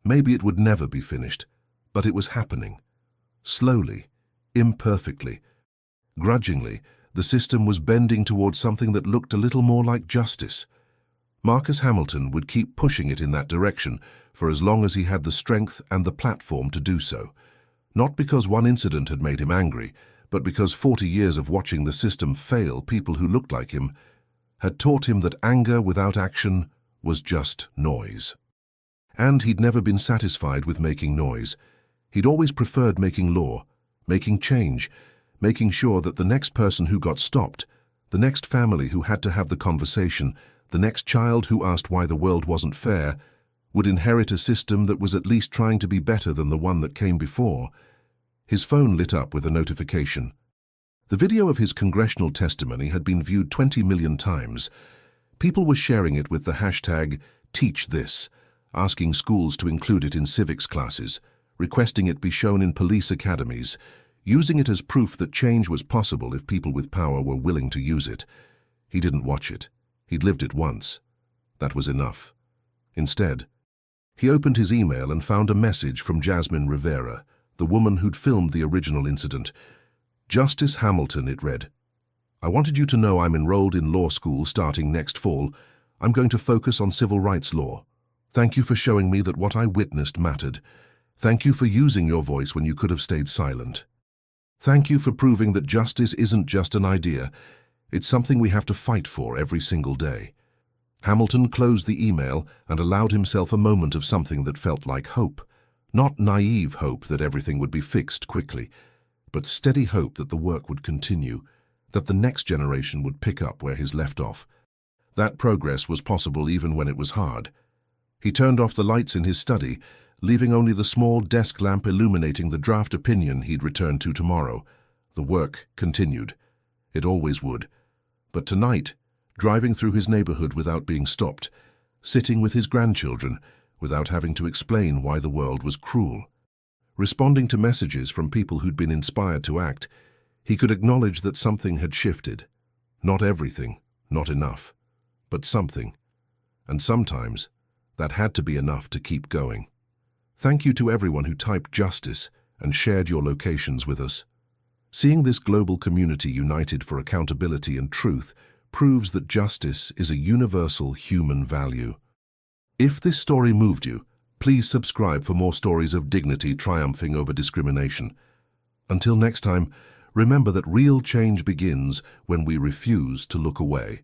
Maybe it would never be finished, but it was happening. Slowly, imperfectly, grudgingly, the system was bending towards something that looked a little more like justice. Marcus Hamilton would keep pushing it in that direction for as long as he had the strength and the platform to do so. Not because one incident had made him angry, but because 40 years of watching the system fail people who looked like him had taught him that anger without action was just noise. And he'd never been satisfied with making noise. He'd always preferred making law, making change, making sure that the next person who got stopped, the next family who had to have the conversation, the next child who asked why the world wasn't fair, would inherit a system that was at least trying to be better than the one that came before. His phone lit up with a notification. The video of his congressional testimony had been viewed 20 million times. People were sharing it with the hashtag #TeachThis, asking schools to include it in civics classes, requesting it be shown in police academies, using it as proof that change was possible if people with power were willing to use it. He didn't watch it. He'd lived it once. That was enough. Instead, he opened his email and found a message from Jasmine Rivera, the woman who'd filmed the original incident. Justice Hamilton, it read. I wanted you to know I'm enrolled in law school starting next fall. I'm going to focus on civil rights law. Thank you for showing me that what I witnessed mattered. Thank you for using your voice when you could have stayed silent. Thank you for proving that justice isn't just an idea. It's something we have to fight for every single day." Hamilton closed the email and allowed himself a moment of something that felt like hope. Not naive hope that everything would be fixed quickly, but steady hope that the work would continue, that the next generation would pick up where he's left off. That progress was possible even when it was hard. He turned off the lights in his study, leaving only the small desk lamp illuminating the draft opinion he'd return to tomorrow. The work continued. It always would. But tonight, driving through his neighborhood without being stopped, sitting with his grandchildren without having to explain why the world was cruel, responding to messages from people who'd been inspired to act, he could acknowledge that something had shifted. Not everything, not enough, but something. And sometimes, that had to be enough to keep going. Thank you to everyone who typed justice and shared your locations with us. Seeing this global community united for accountability and truth proves that justice is a universal human value. If this story moved you, please subscribe for more stories of dignity triumphing over discrimination. Until next time, remember that real change begins when we refuse to look away.